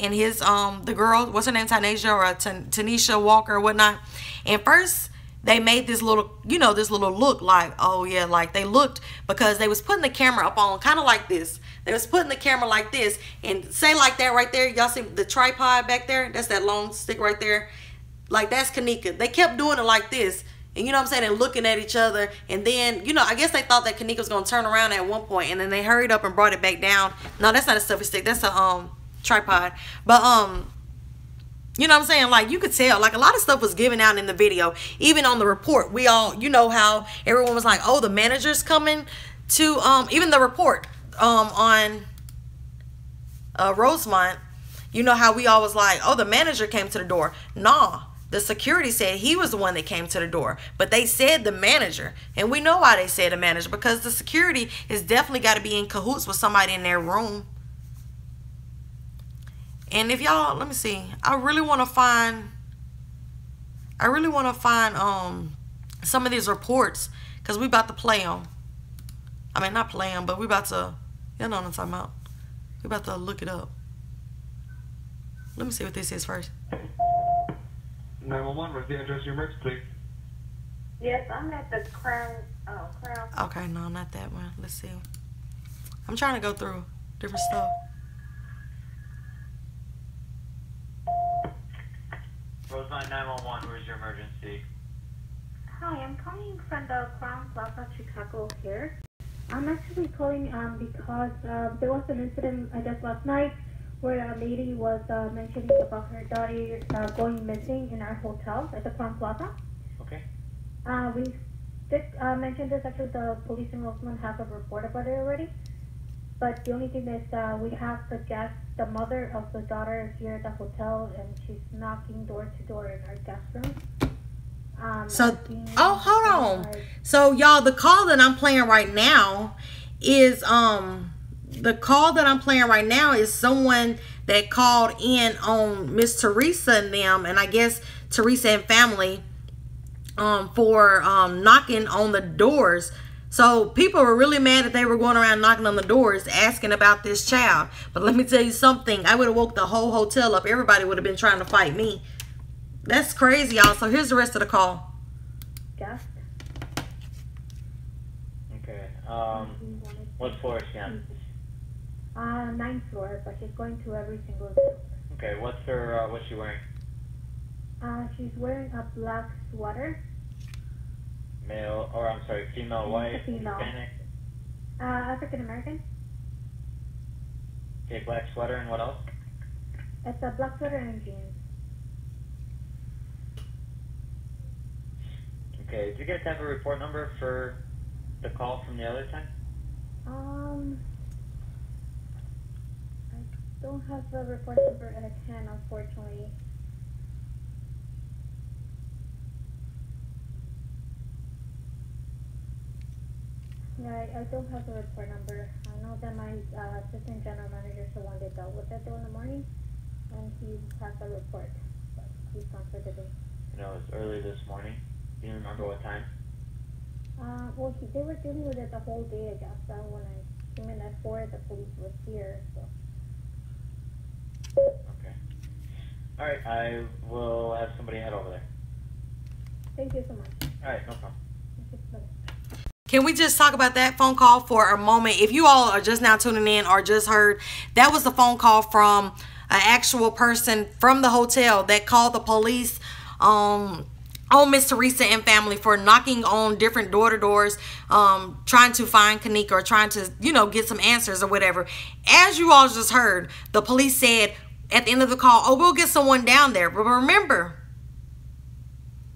and his, the girl, what's her name, Tanisha or Tanisha Walker or whatnot. And first, they made this little, you know, this little look like, oh yeah, like they looked, because they was putting the camera up on kind of like this. They was putting the camera like this, and say like that right there. Y'all see the tripod back there? That's that long stick right there. Like that's Kenneka. They kept doing it like this. And you know what I'm saying? And looking at each other. And then, you know, I guess they thought that Kenneka was going to turn around at one point. And then they hurried up and brought it back down. No, that's not a selfie stick. That's a tripod. But, you know what I'm saying? Like, you could tell. Like, a lot of stuff was given out in the video. Even on the report. We all, you know how everyone was like, oh, the manager's coming to, even the report on Rosemont. You know how we all was like, oh, the manager came to the door. Nah. The security said he was the one that came to the door. But they said the manager. And we know why they said the manager. Because the security is definitely got to be in cahoots with somebody in their room. And if y'all, let me see. I really want to find some of these reports. Because we about to play them. I mean, not play them, but we about to, you know what I'm talking about. We about to look it up. Let me see what this is first. 911, what's the address of your emergency? Yes, I'm at the Crown. Okay, no, not that one. Let's see. I'm trying to go through different stuff. Rosemont 911, where's your emergency? Hi, I'm calling from the Crown Plaza, Chicago here. I'm actually calling because there was an incident, I guess, last night where a lady was mentioning about her daughter going missing in our hotel at the Crown Plaza. Okay. We did mention this. Actually, the police in Rosemont have a report about it already. But the only thing is we have the mother of the daughter here at the hotel, and she's knocking door to door in our guest room. Hold on. So, y'all, the call that I'm playing right now is someone that called in on Miss Teresa and them, and I guess Teresa and family, for knocking on the doors. So people were really mad that they were going around knocking on the doors asking about this child. But let me tell you something. I would have woke the whole hotel up. Everybody would have been trying to fight me. That's crazy, y'all. So here's the rest of the call. Guest. Okay. What floor is she on? 9th floor, but she's going to every single day. Okay, what's she wearing? She's wearing a black sweater. Female, white, female. Hispanic? African American. Okay, black sweater, and what else? It's a black sweater and jeans. Okay, did you guys have a report number for the call from the other time? I don't have the report number at hand, unfortunately. Yeah, I don't have the report number. I know that my assistant general manager is the one that dealt with it in the morning, and he has the report, but he's gone for the day. You know, it was early this morning. Do you remember what time? Well, they were dealing with it the whole day, I guess. When I came in at 4, the police was here, so. Okay. All right, I will have somebody head over there. Thank you so much. All right, no problem. Can we just talk about that phone call for a moment? If you all are just now tuning in or just heard, that was the phone call from an actual person from the hotel that called the police on Miss Teresa and family for knocking on different door-to-doors, trying to find Kenneka or trying to, you know, get some answers or whatever. As you all just heard, the police said at the end of the call, oh, we'll get someone down there. But remember,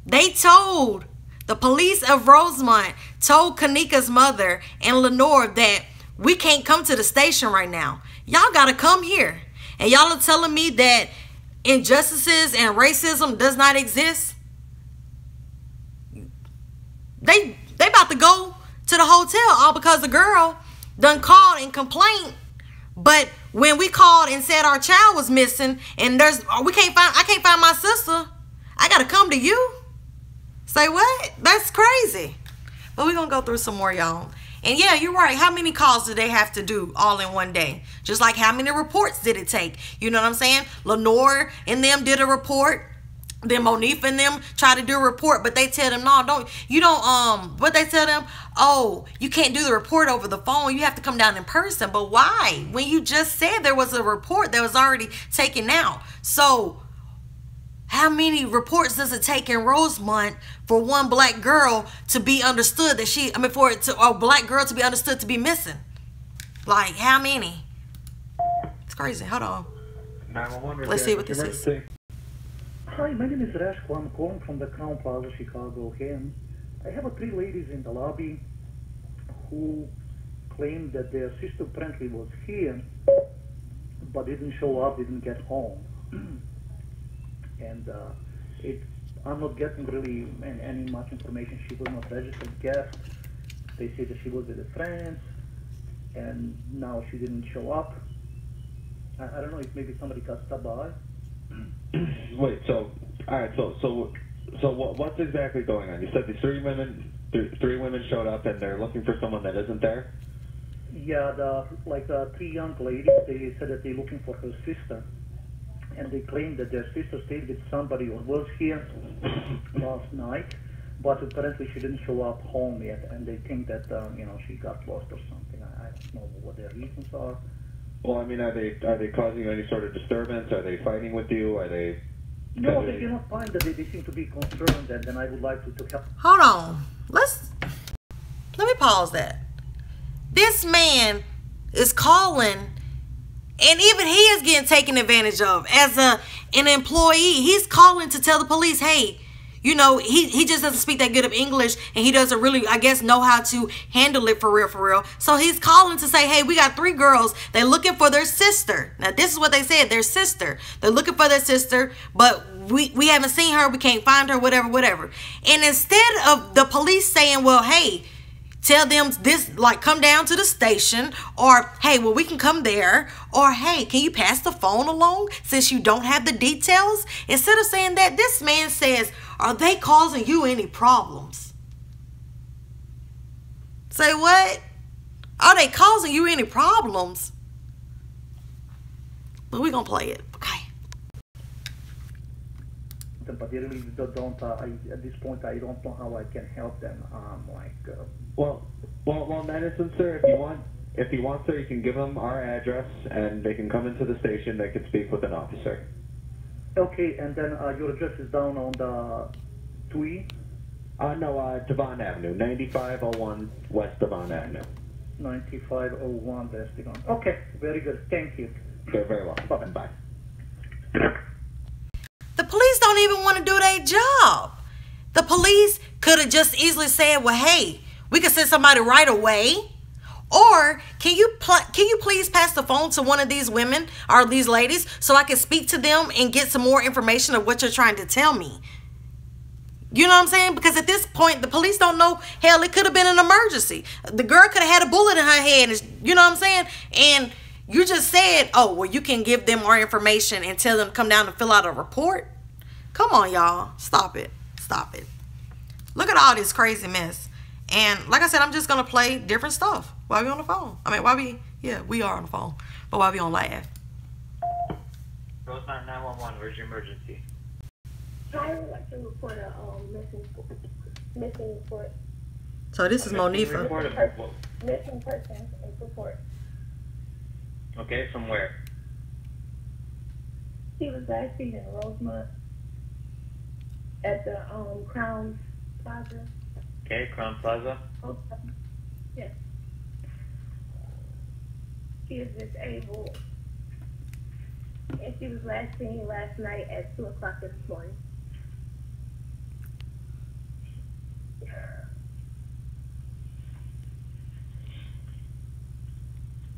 they told the police of Rosemont, told Kenneka's mother and Lenore that we can't come to the station right now. Y'all got to come here. And y'all are telling me that injustices and racism does not exist? they about to go to the hotel all because the girl done called and complained. But when we called and said our child was missing and I can't find my sister, I gotta come to you. Say what? That's crazy. But we're gonna go through some more, y'all. And yeah, you're right. How many calls did they have to do all in one day? Just like how many reports did it take? You know what I'm saying? Lenore and them did a report. Then Monifa and them try to do a report, but they tell them, no, but they tell them, oh, you can't do the report over the phone. You have to come down in person. But why? When you just said there was a report that was already taken out. So how many reports does it take in Rosemont for one black girl to be understood that for a black girl to be understood to be missing? Like, how many? It's crazy. Hold on. 911. Let's see what this is. Hi, my name is Rashko. I'm calling from the Crown Plaza, Chicago here. I have 3 ladies in the lobby who claimed that their sister apparently was here, but didn't show up, didn't get home. And I'm not getting really any much information. She was not registered guest. They say that she was with a friend, and now she didn't show up. I don't know if maybe somebody got stopped by. Wait, so what's exactly going on? You said the three women showed up and they're looking for someone that isn't there? Yeah, 3 young ladies, they said that they're looking for her sister. And they claimed that their sister stayed with somebody or was here last night, but apparently she didn't show up home yet, and they think that, she got lost or something. I don't know what their reasons are. Well, I mean, are they causing any sort of disturbance? Are they fighting with you? Are they... No, they cannot find that. They seem to be concerned, and then I would like to help. Hold on. Let me pause that. This man is calling, and even he is getting taken advantage of as an employee. He's calling to tell the police, hey, he just doesn't speak that good of English, and he doesn't really, I guess, know how to handle it for real. So he's calling to say, hey, we got 3 girls. They're looking for their sister. Now, this is what they said, their sister. They're looking for their sister, but we haven't seen her. We can't find her, whatever. And instead of the police saying, well, hey, tell them this, like, come down to the station, or, hey, well, we can come there, or, hey, can you pass the phone along since you don't have the details? Instead of saying that, this man says, are they causing you any problems? Say what? Are they causing you any problems? But we're going to play it, okay? But they really don't, at this point, I don't know how I can help them, Well, in that instance, sir, if you want, sir, you can give them our address, and they can come into the station. They can speak with an officer. Okay, and then your address is down on the TUI? No, Devon Avenue, 9501 West Devon Avenue. 9501 West Devon. Okay, very good. Thank you. You're very welcome. Bye. The police don't even want to do their job. The police could have just easily said, well, hey, we could send somebody right away. Or can you please pass the phone to one of these women or these ladies so I can speak to them and get some more information of what you're trying to tell me? You know what I'm saying? Because at this point, the police don't know. Hell, it could have been an emergency. The girl could have had a bullet in her head. You know what I'm saying? And you just said, oh, well, you can give them more information and tell them to come down and fill out a report. Come on, y'all. Stop it. Look at all this crazy mess. And like I said, I'm just going to play different stuff while we're on the phone. I mean, we are on the phone, but while we on live. Rosemont 911, where's your emergency? I would like to report a missing report. So this is Monifa. Missing person report. Okay, from where? She was last seen in Rosemont at the Crown Plaza. Okay, Crown Plaza. Yes. She is disabled. And she was last seen last night at 2 o'clock this morning.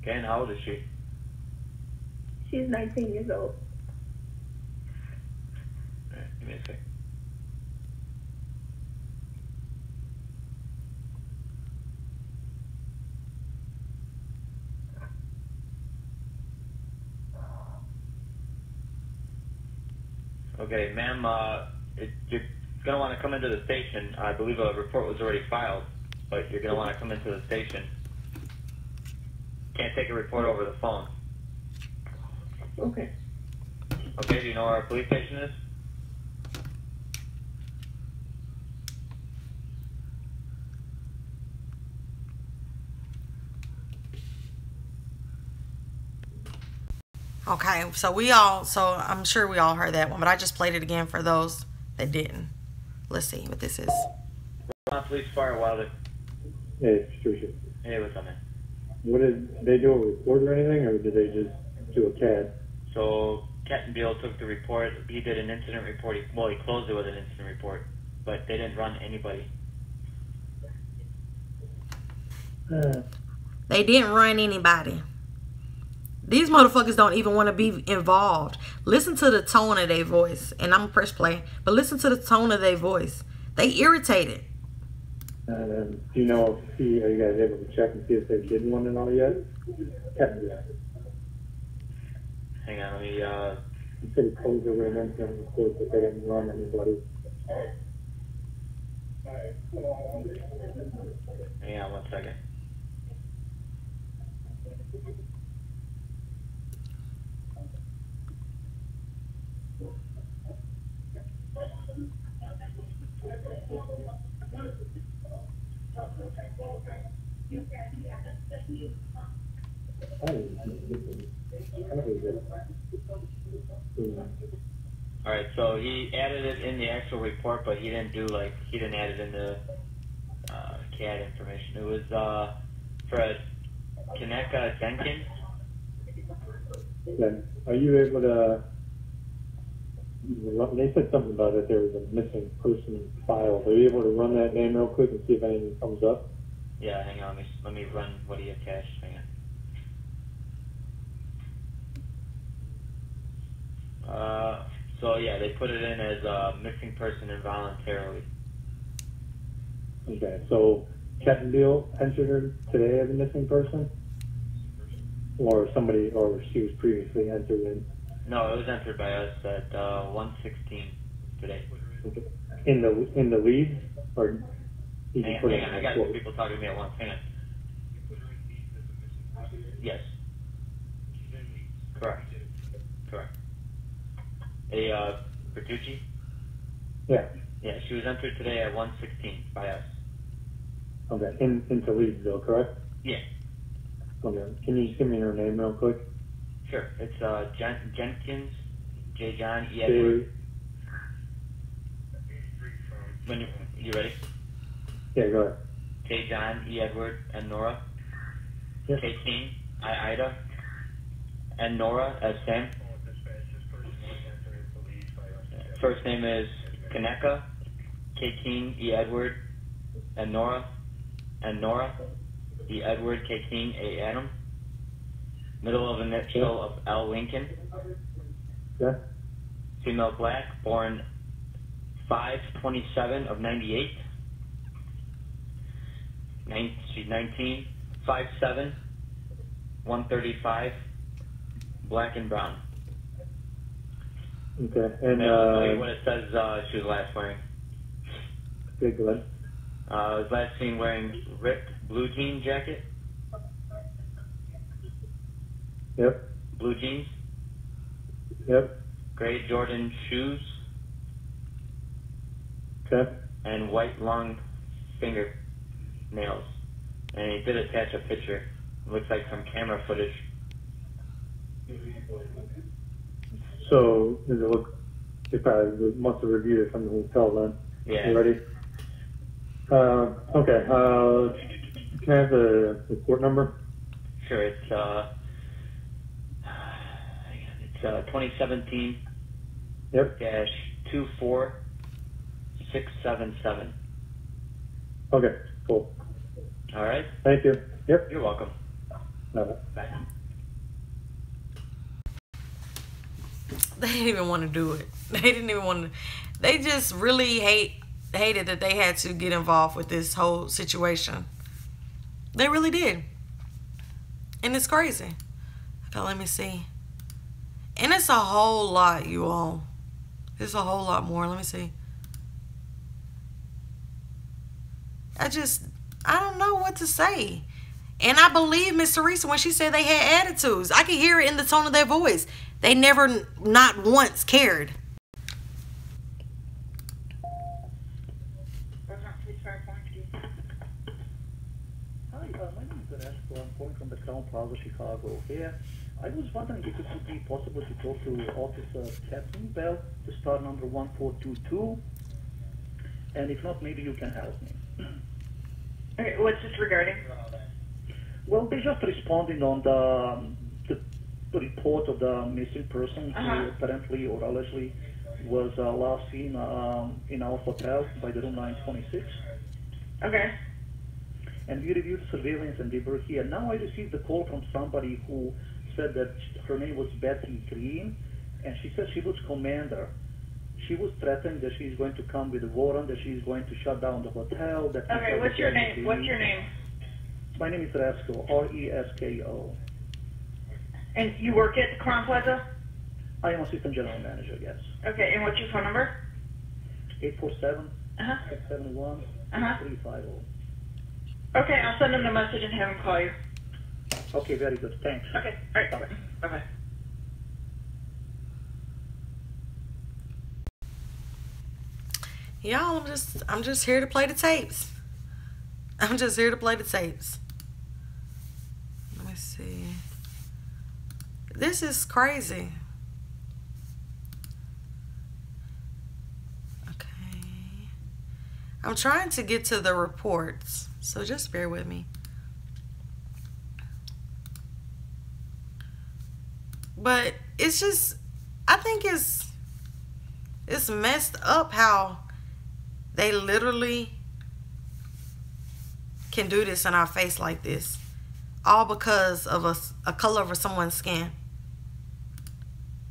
Okay, and how old is she? She's 19 years old. Alright, give me a sec. Okay, ma'am, you're going to want to come into the station. I believe a report was already filed, but you're going to want to come into the station. Can't take a report over the phone. Okay. Okay, do you know where our police station is? Okay, so I'm sure we all heard that one, but I just played it again for those that didn't. Let's see what this is. Police Fire Wilder. Hey, Patricia. Hey, what's up, man? What did they do a report or anything, or did they just do a CAD? So Captain Beal took the report. He did an incident report. He closed it with an incident report, but they didn't run anybody. They didn't run anybody. These motherfuckers don't even want to be involved. Listen to the tone of their voice. And I'm going to press play. But listen to the tone of their voice. They irritated. Do you know if are you guys able to check and see if they did one and all yet? Hang on, let me, He said he closed over an incident report, but they didn't run anybody. hang on 1 second. Alright, so he added it in the actual report, but he didn't add it in the CAD information. It was for a Kenneka Jenkins. Then, are you able to, they said something about it, there was a missing person file. Are you able to run that name real quick and see if anything comes up? Yeah, hang on, let me run what he attached. Hang on. So yeah, they put it in as a missing person involuntarily. Okay, so Captain Beal entered her today as a missing person? Or she was previously entered in? No, it was entered by us at 1:16 today. Okay. In the lead? Or hang on, I got two people talking to me at once. Hang on. Yes. Correct. Bertucci? Yeah. Yeah, she was entered today at 1:16 by us. Okay, into Leedsville, correct? Yeah. Okay, can you just give me her name real quick? Sure, it's Jenkins, J. John, E. Edward. When you ready? Yeah, go ahead. J. John, E. Edward, and Nora. Yep. K. King, I. Ida, and Nora as Sam. First name is Kenneka, K. King, E. Edward, and Nora, E. Edward, K. King, A. Adam. Middle of initial of L. Lincoln. Yeah. Female black, born 5/27 of 98. She's 19, 5'7", 135, black and brown. Okay, and I'll tell you what it says she was last wearing. Okay, go ahead. Was last seen wearing ripped blue jean jacket. Yep. Blue jeans. Yep. Gray Jordan shoes. Okay. And white long finger nails. And he did attach a picture. It looks like some camera footage. So, does it look, they probably must have reviewed it from the hotel then. Yeah. You ready? Okay, can I have the report number? Sure, it's 2017 Yep. dash 24677. Okay, cool. All right. Thank you. Yep. You're welcome. Bye. Bye. They didn't even want to do it. They didn't even want to. They just really hated that they had to get involved with this whole situation. They really did. And it's crazy. Okay, let me see. And it's a whole lot, you all. There's a whole lot more. Let me see. I don't know what to say. And I believe Miss Teresa when she said they had attitudes. I can hear it in the tone of their voice. They never, not once, cared. Hi, my name is Resko. I'm calling from the Crown Plaza, Chicago. Here, I was wondering if it would be possible to talk to Officer Kathleen Bell to star number 1422. And if not, maybe you can help me. Okay, what's this regarding? Well, they just responding on the report of the missing person who apparently or allegedly was last seen in our hotel by the room 926. Okay. And we reviewed the surveillance and they were here. Now I received a call from somebody who said that her name was Betty Green, and she said she was commander. She was threatened that she's going to come with a warrant, that she's going to shut down the hotel. That Okay, what's your name? What's your name? My name is Resko, R-E-S-K-O. And you work at the Crown Plaza? I am assistant general manager, yes. Okay, and what's your phone number? 847-671-350. Okay, I'll send him a message and have him call you. Okay, very good. Thanks. Okay, all right, bye-bye. Bye-bye. Y'all, I'm just here to play the tapes. I'm just here to play the tapes. Let me see. This is crazy. Okay. I'm trying to get to the reports, so just bear with me. But it's just, I think it's messed up how they literally can do this in our face like this, all because of a color of someone's skin.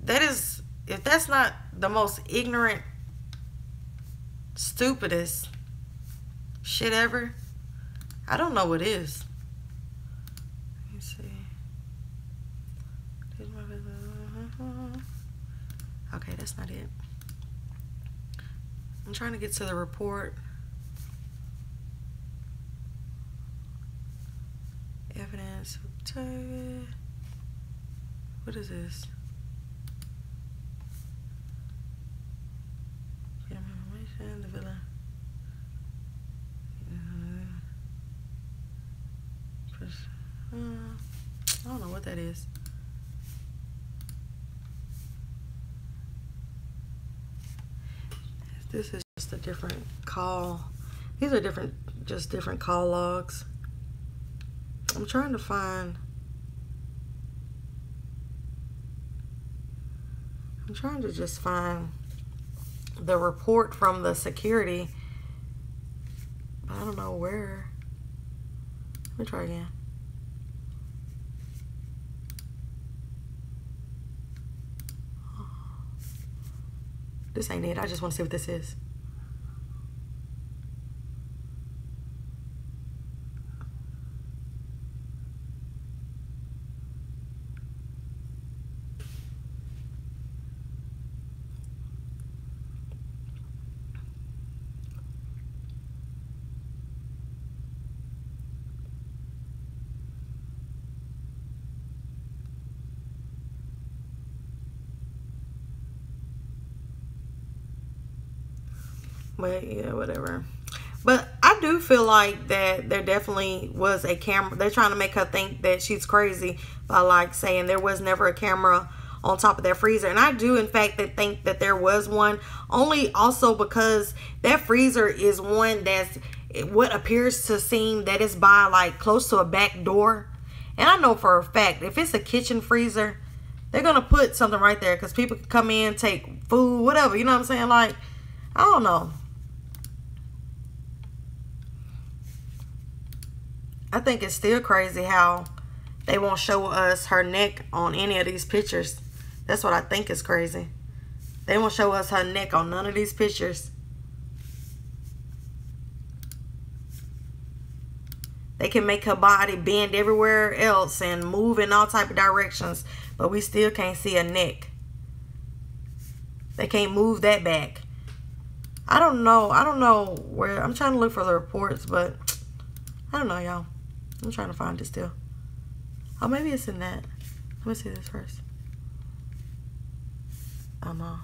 That is, if that's not the most ignorant, stupidest shit ever, I don't know what is. Let me see. Okay, that's not it. I'm trying to get to the report. Evidence. What is this? Freedom of information, the villa. I don't know what that is. This is just a different call. These are different call logs. I'm trying to find. I'm trying to just find the report from the security, but I don't know where. Let me try again. This ain't it. I just want to see what this is. But yeah, whatever. But I do feel like that there definitely was a camera. They're trying to make her think that she's crazy by like saying there was never a camera on top of that freezer. And I do in fact think that there was one, only also because that freezer is one that's what appears to seem that it's by like close to a back door. And I know for a fact if it's a kitchen freezer, they're gonna put something right there because people can come in, take food, whatever, you know what I'm saying? Like, I don't know. I think it's still crazy how they won't show us her neck on any of these pictures. That's what I think is crazy. They won't show us her neck on none of these pictures. They can make her body bend everywhere else and move in all type of directions, but we still can't see a neck. They can't move that back. I don't know. I don't know where. I'm trying to look for the reports, but I don't know, y'all. I'm trying to find it still. Oh, maybe it's in that. Let me see this first. Oh, no.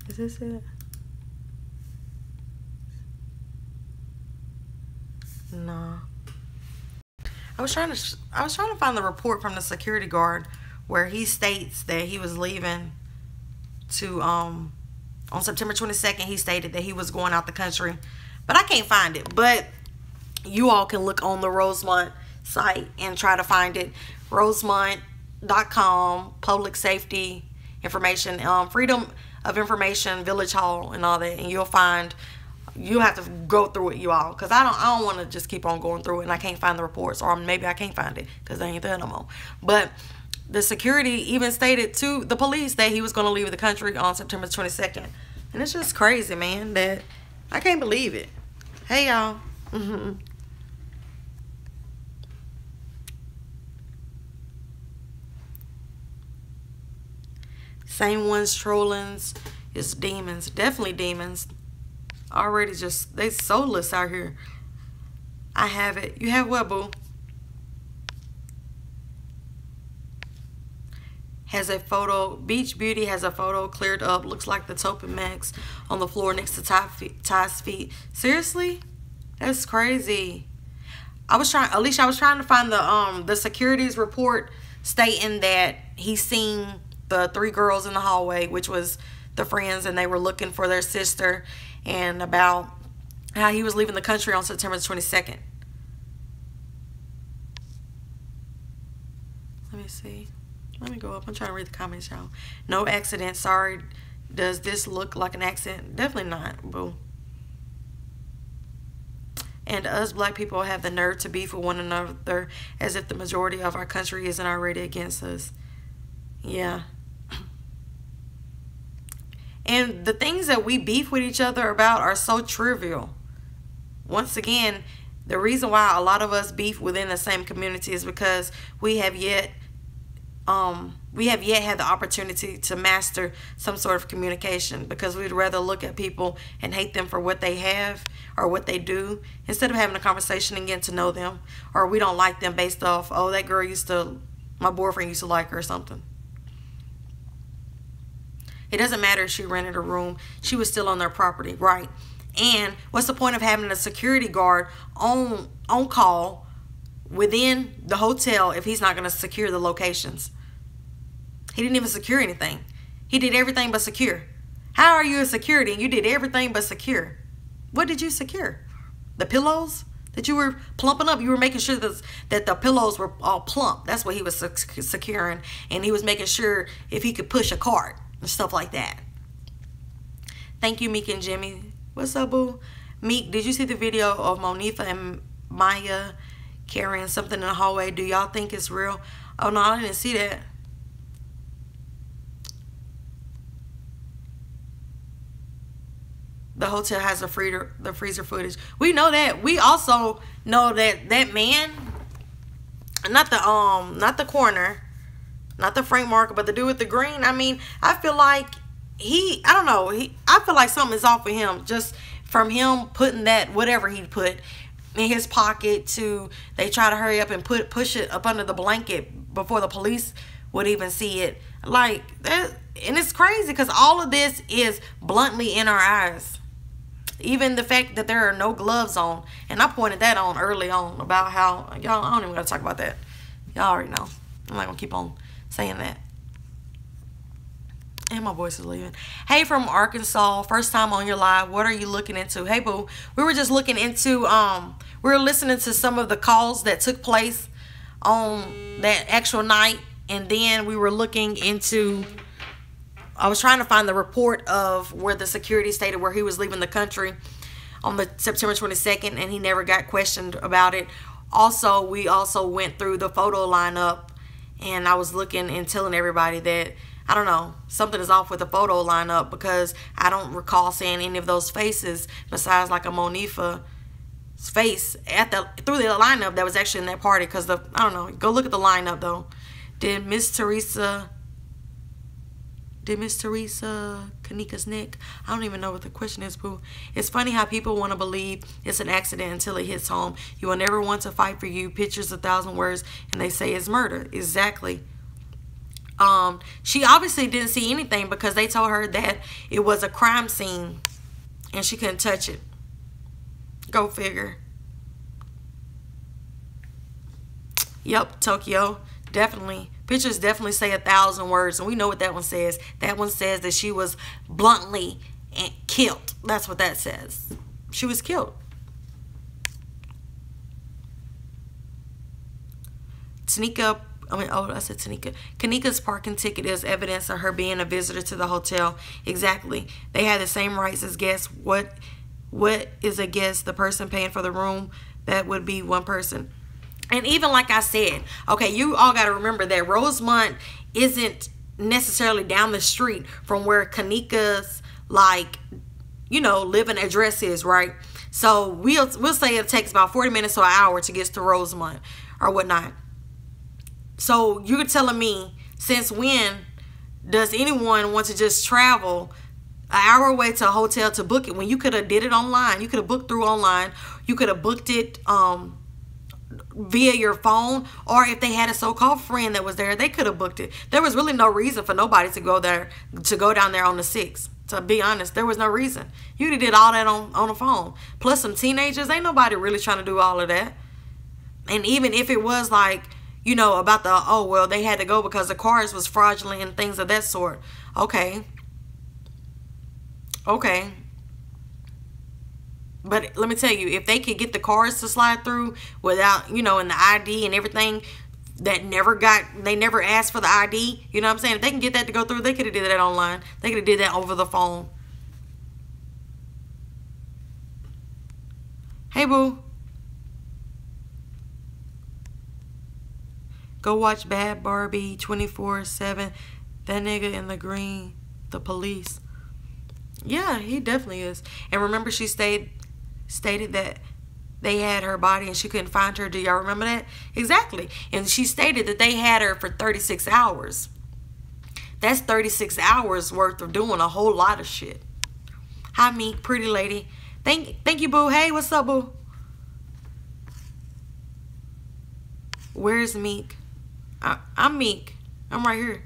Is this it? No. I was trying to find the report from the security guard where he states that he was leaving to on September 22nd. He stated that he was going out the country, but I can't find it. But you all can look on the Rosemont site and try to find it. Rosemont.com, public safety information, freedom of information, village hall, and all that, and you'll find. You have to go through it, you all, because I don't want to just keep on going through it and I can't find the reports, or maybe I can't find it because they ain't there no more. But the security even stated to the police that he was going to leave the country on September 22nd, and it's just crazy, man. That I can't believe it. Hey, y'all. Same ones trolling is demons, definitely demons. Already just, they soulless out here. I have it. You have what, boo? Has a photo. Beach Beauty has a photo cleared up. Looks like the Topin Max on the floor next to Ty's feet. Seriously? That's crazy. Alicia, I was trying to find the security's report stating that he's seen the 3 girls in the hallway, which was the friends, and they were looking for their sister, and about how he was leaving the country on September 22nd. Let me see. Let me go up. I'm trying to read the comments, y'all. No accident. Sorry. Does this look like an accident? Definitely not. Boo. And us black people have the nerve to beef with one another as if the majority of our country isn't already against us. Yeah. And the things that we beef with each other about are so trivial. Once again, the reason why a lot of us beef within the same community is because we have yet had the opportunity to master some sort of communication, because we'd rather look at people and hate them for what they have or what they do instead of having a conversation and getting to know them. Or we don't like them based off, oh, that girl my boyfriend used to like her or something. It doesn't matter if she rented a room. She was still on their property, right? And what's the point of having a security guard on call within the hotel if he's not going to secure the locations? He didn't even secure anything. He did everything but secure. How are you a security and you did everything but secure? What did you secure? The pillows that you were plumping up? You were making sure that the pillows were all plump. That's what he was securing. And he was making sure if he could push a cart and stuff like that. Thank you, Meek and Jimmy. What's up, boo? Meek, did you see the video of Monifa and Maya carrying something in the hallway? Do y'all think it's real? Oh, no, I didn't see that. The hotel has the freezer footage. We know that. We also know that that man, not the coroner, not the Frank Marker, but the dude with the green. I mean, I feel like I don't know. I feel like something is off with him, just from him putting that whatever he put in his pocket to they try to hurry up and push it up under the blanket before the police would even see it. Like that, and it's crazy because all of this is bluntly in our eyes. Even the fact that there are no gloves on, and I pointed that on early on about how y'all. I don't even gotta talk about that. Y'all already know. I'm not gonna keep on saying that. And my voice is leaving. Hey, from Arkansas, first time on your live. What are you looking into? Hey, boo. We were just looking into, we were listening to some of the calls that took place on that actual night. And then we were looking into, I was trying to find the report of where the security stated where he was leaving the country on the September 22nd. And he never got questioned about it. Also, we also went through the photo lineup And I was looking and telling everybody that, I don't know, something is off with the photo lineup, because I don't recall seeing any of those faces besides like a Monifa's face through the lineup that was actually in that party. Because I don't know, go look at the lineup though. Did Miss Teresa Kenneka's neck? I don't even know what the question is, boo. It's funny how people want to believe it's an accident until it hits home. You will never want to fight for you. Pictures 1,000 words, and they say it's murder. Exactly. She obviously didn't see anything, because they told her that it was a crime scene and she couldn't touch it. Go figure. Yep, Tokyo. Definitely. Pictures definitely say 1,000 words, and we know what that one says. That one says that she was bluntly killed. That's what that says. She was killed. Kenneka's parking ticket is evidence of her being a visitor to the hotel. Exactly. They had the same rights as guests. What is a guest? The person paying for the room. That would be one person. And even like I said, okay, you all got to remember that Rosemont isn't necessarily down the street from where Kenneka's, like, you know, living address is, right? So we'll say it takes about 40 minutes to an hour to get to Rosemont or whatnot. So you're telling me, since when does anyone want to just travel an hour away to a hotel to book it, when you could have did it online? You could have booked through online. You could have booked it via your phone, or if they had a so-called friend that was there, they could have booked it. There was really no reason for nobody to go down there on the 6th. To be honest, there was no reason. You did all that on the phone. Plus some teenagers, ain't nobody really trying to do all of that. And even if it was like, you know, about the, oh, well, they had to go because the cars was fraudulent and things of that sort. Okay. Okay. But let me tell you, if they could get the cars to slide through without, you know, and the ID and everything that they never asked for the ID, you know what I'm saying? If they can get that to go through, they could have did that online. They could have did that over the phone. Hey, boo. Go watch Bad Barbie 24/7. That nigga in the green, the police. Yeah, he definitely is. And remember, she stated that they had her body and she couldn't find her. Do y'all remember that? Exactly. And she stated that they had her for 36 hours. That's 36 hours worth of doing a whole lot of shit. Hi, Meek, pretty lady. Thank you, boo. Hey, what's up, boo? Where's Meek? I'm Meek. I'm right here.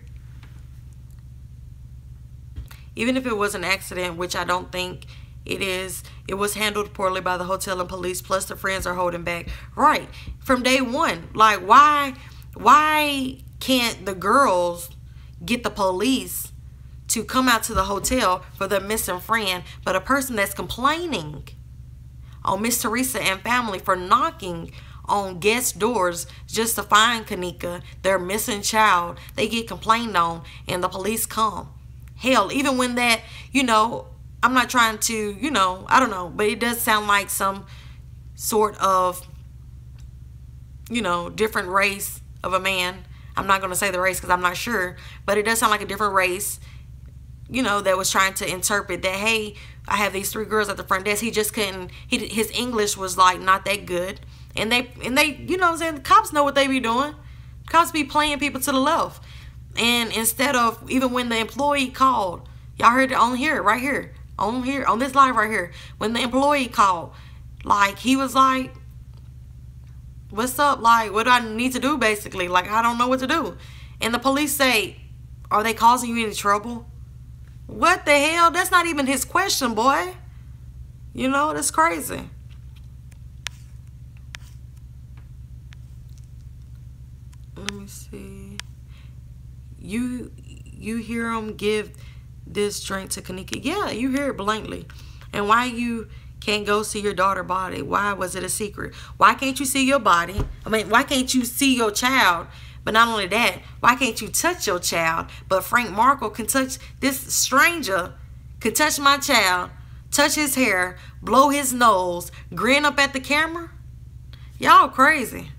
Even if it was an accident, which I don't think it is, it was handled poorly by the hotel and police, plus the friends are holding back. Right. From day one. Like, why can't the girls get the police to come out to the hotel for their missing friend, but a person that's complaining on Miss Teresa and family for knocking on guest doors just to find Kenneka, their missing child, they get complained on and the police come? Hell, even when that, you know, I'm not trying to, you know, I don't know, but it does sound like some sort of, you know, different race of a man. I'm not going to say the race because I'm not sure, but it does sound like a different race, you know, that was trying to interpret that, hey, I have these 3 girls at the front desk. He just couldn't, his English was like not that good. And they, you know what I'm saying? The cops know what they be doing. Cops be playing people to the left. And instead of, even when the employee called, y'all heard it on here, right here, on this live right here, when the employee called, like, he was like, what's up? Like, what do I need to do, basically? Like, I don't know what to do. And the police say, are they causing you any trouble? What the hell? That's not even his question, boy. You know, that's crazy. Let me see. You hear him give this drink to Kenneka? Yeah, you hear it blatantly. And why you can't go see your daughter's body? Why was it a secret? Why can't you see your body? I mean, why can't you see your child? But not only that, why can't you touch your child? But Frank Markle can touch, this stranger could touch my child, touch his hair, blow his nose, grin up at the camera? Y'all crazy.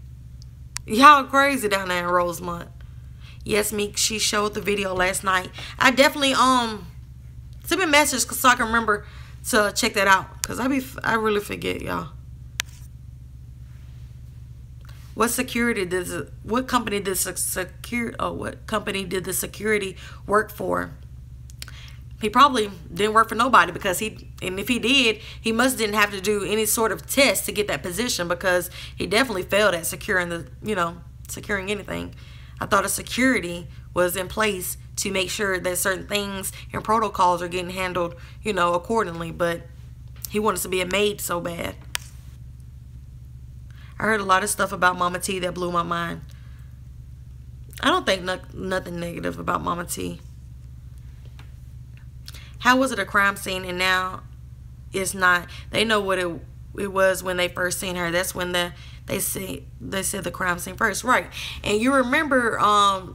Y'all crazy down there in Rosemont. Yes, Meek, she showed the video last night. I definitely send me a message so I can remember to check that out, because I really forget, y'all. What company did the security work for? He probably didn't work for nobody, because if he did, he must didn't have to do any sort of test to get that position, because he definitely failed at securing securing anything. I thought a security was in place to make sure that certain things and protocols are getting handled, accordingly, but he wanted to be a maid so bad. I heard a lot of stuff about Mama T that blew my mind. I don't think nothing negative about Mama T. How was it a crime scene and now it's not? They know what it was when they first seen her. That's when they said the crime scene first, right? And you remember,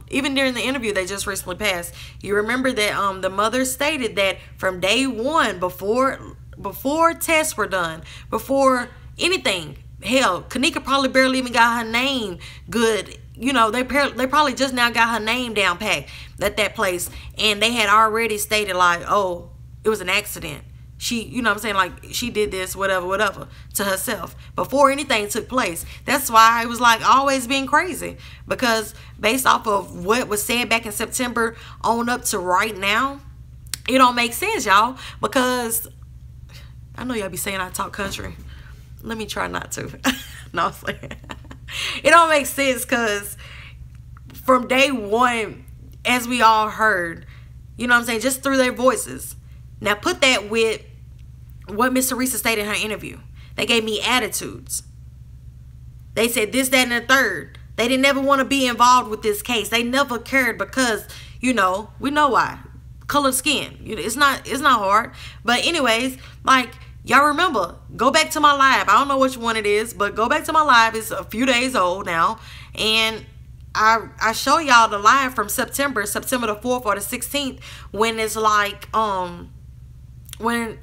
even during the interview they just recently passed, you remember that the mother stated that from day one, before tests were done, before anything, hell, Kenneka probably barely even got her name good. They probably just now got her name down packed at that place, and they had already stated like, oh, it was an accident. She, like, she did this, whatever, to herself before anything took place. That's why it was like always being crazy, because based off of what was said back in September on up to right now, it don't make sense, y'all, because I know y'all be saying I talk country. Let me try not to. No, I'm saying. It don't make sense, because from day one, as we all heard, just through their voices. Now put that with what Miss Teresa stated in her interview. They gave me attitudes. They said this, that, and the third. They didn't ever want to be involved with this case. They never cared because, we know why. Color skin. It's not hard. But anyways, like, y'all remember, go back to my live. I don't know which one it is, but go back to my live. It's a few days old now. And I show y'all the live from September the 4th or the 16th, when it's like, when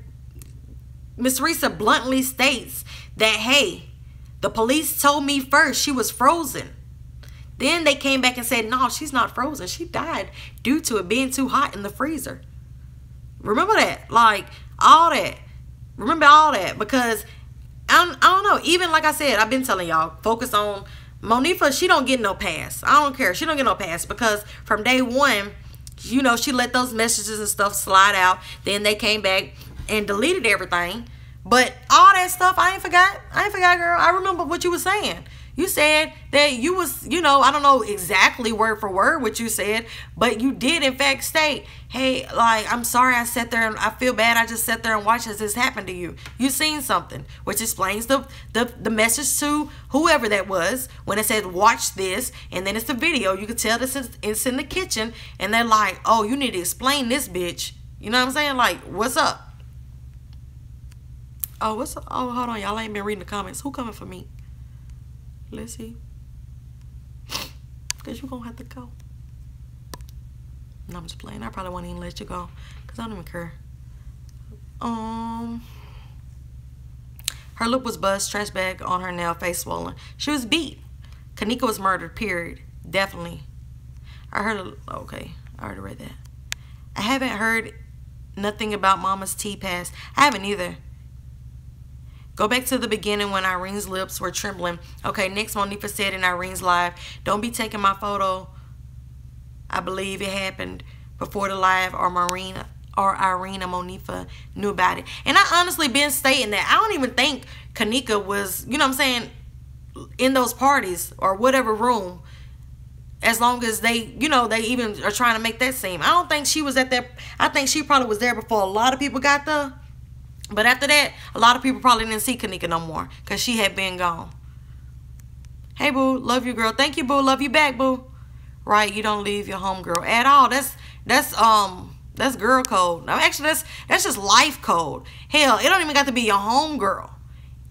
Miss Teresa bluntly states that, hey, the police told me first she was frozen. Then they came back and said, no, she's not frozen. She died due to it being too hot in the freezer. Remember that? Like, all that. Remember all that, because I don't know. Even like I said, I've been telling y'all, focus on Monifa. She don't get no pass. I don't care. She don't get no pass, because from day one, she let those messages and stuff slide out. Then they came back and deleted everything. But all that stuff, I ain't forgot. Girl. I remember what you were saying. You said that you was, I don't know exactly word for word what you said, but you did in fact state, hey, like, I'm sorry I sat there and I feel bad. I just sat there and watched as this happened to you. You seen something, which explains the message to whoever that was when it said watch this, and then it's the video. You could tell this it's in the kitchen, and they're like, oh, you need to explain this, bitch. You know what I'm saying? Like, what's up? Oh, what's up? Oh, hold on, y'all ain't been reading the comments. Who coming for me? Let's see. Because you're going to have to go. No, I'm just playing. I probably won't even let you go, because I don't even care. Her lip was buzzed, trash bag on her nail, face swollen. She was beat. Kenneka was murdered, period. Definitely. I heard, okay, I already read that. I haven't heard nothing about Mama's T pass. I haven't either. Go back to the beginning when Irene's lips were trembling. Okay, next, Monifa said in Irene's live, don't be taking my photo. I believe it happened before the live, or Irene and Monifa knew about it. And I honestly been stating that. I don't even think Kenneka was, in those parties or whatever room, as long as they, they even are trying to make that seem. I don't think she was at that. I think she probably was there before a lot of people got there. But after that, a lot of people probably didn't see Kenneka no more, because she had been gone. Hey, boo. Love you, girl. Thank you, boo. Love you back, boo. Right? You don't leave your home girl at all. That's girl code. Now, actually, that's just life code. Hell, it don't even got to be your home girl.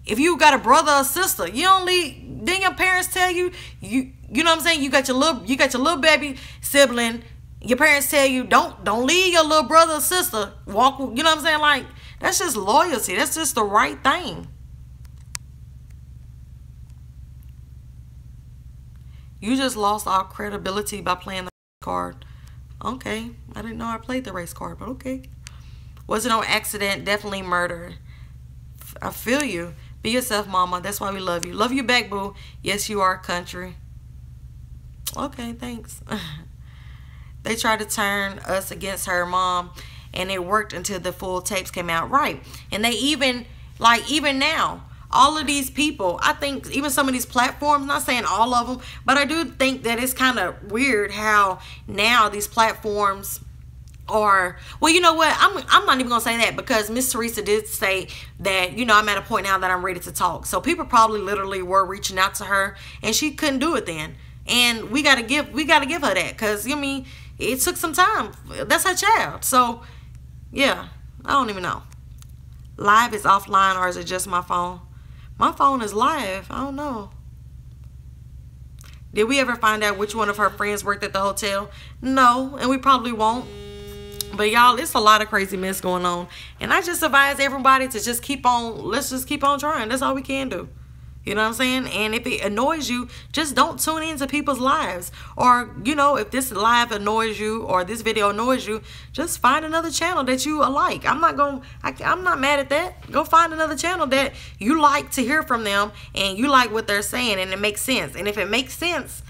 If you got a brother or sister, you don't leave. Then your parents tell you, you know what I'm saying? You got your little baby sibling. Your parents tell you, don't leave your little brother or sister. Walk, you know what I'm saying? Like, that's just loyalty. That's just the right thing. You just lost all credibility by playing the card. Okay. I didn't know I played the race card, but okay. Was it on accident? Definitely murder. I feel you. Be yourself, mama. That's why we love you. Love you back, boo. Yes, you are, country. Okay, thanks. They tried to turn us against her, mom, and it worked until the full tapes came out. Right. And they even, like, even now, all of these people, I think even some of these platforms, not saying all of them, but I do think that it's kind of weird how now these platforms are, well, you know what, I'm not even gonna say that, because Miss Teresa did say that, you know, I'm at a point now that I'm ready to talk. So people probably literally were reaching out to her and she couldn't do it then, and we gotta give her that, because, I mean, it took some time. That's her child. So yeah, I don't even know. Live is offline, or is it just my phone? My phone is live. I don't know. Did we ever find out which one of her friends worked at the hotel? No, and we probably won't. But y'all, it's a lot of crazy mess going on, and I just advise everybody to just keep on, let's just keep on trying. That's all we can do. You know what I'm saying? And if it annoys you, just don't tune into people's lives. Or, you know, if this live annoys you or this video annoys you, just find another channel that you like. I'm not mad at that. Go find another channel that you like to hear from them and you like what they're saying and it makes sense. And if it makes sense,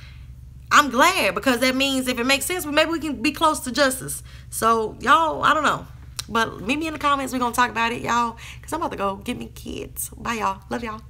I'm glad, because that means if it makes sense, well, maybe we can be close to justice. So, y'all, I don't know. But meet me in the comments. We're going to talk about it, y'all, because I'm about to go get me kids. Bye, y'all. Love y'all.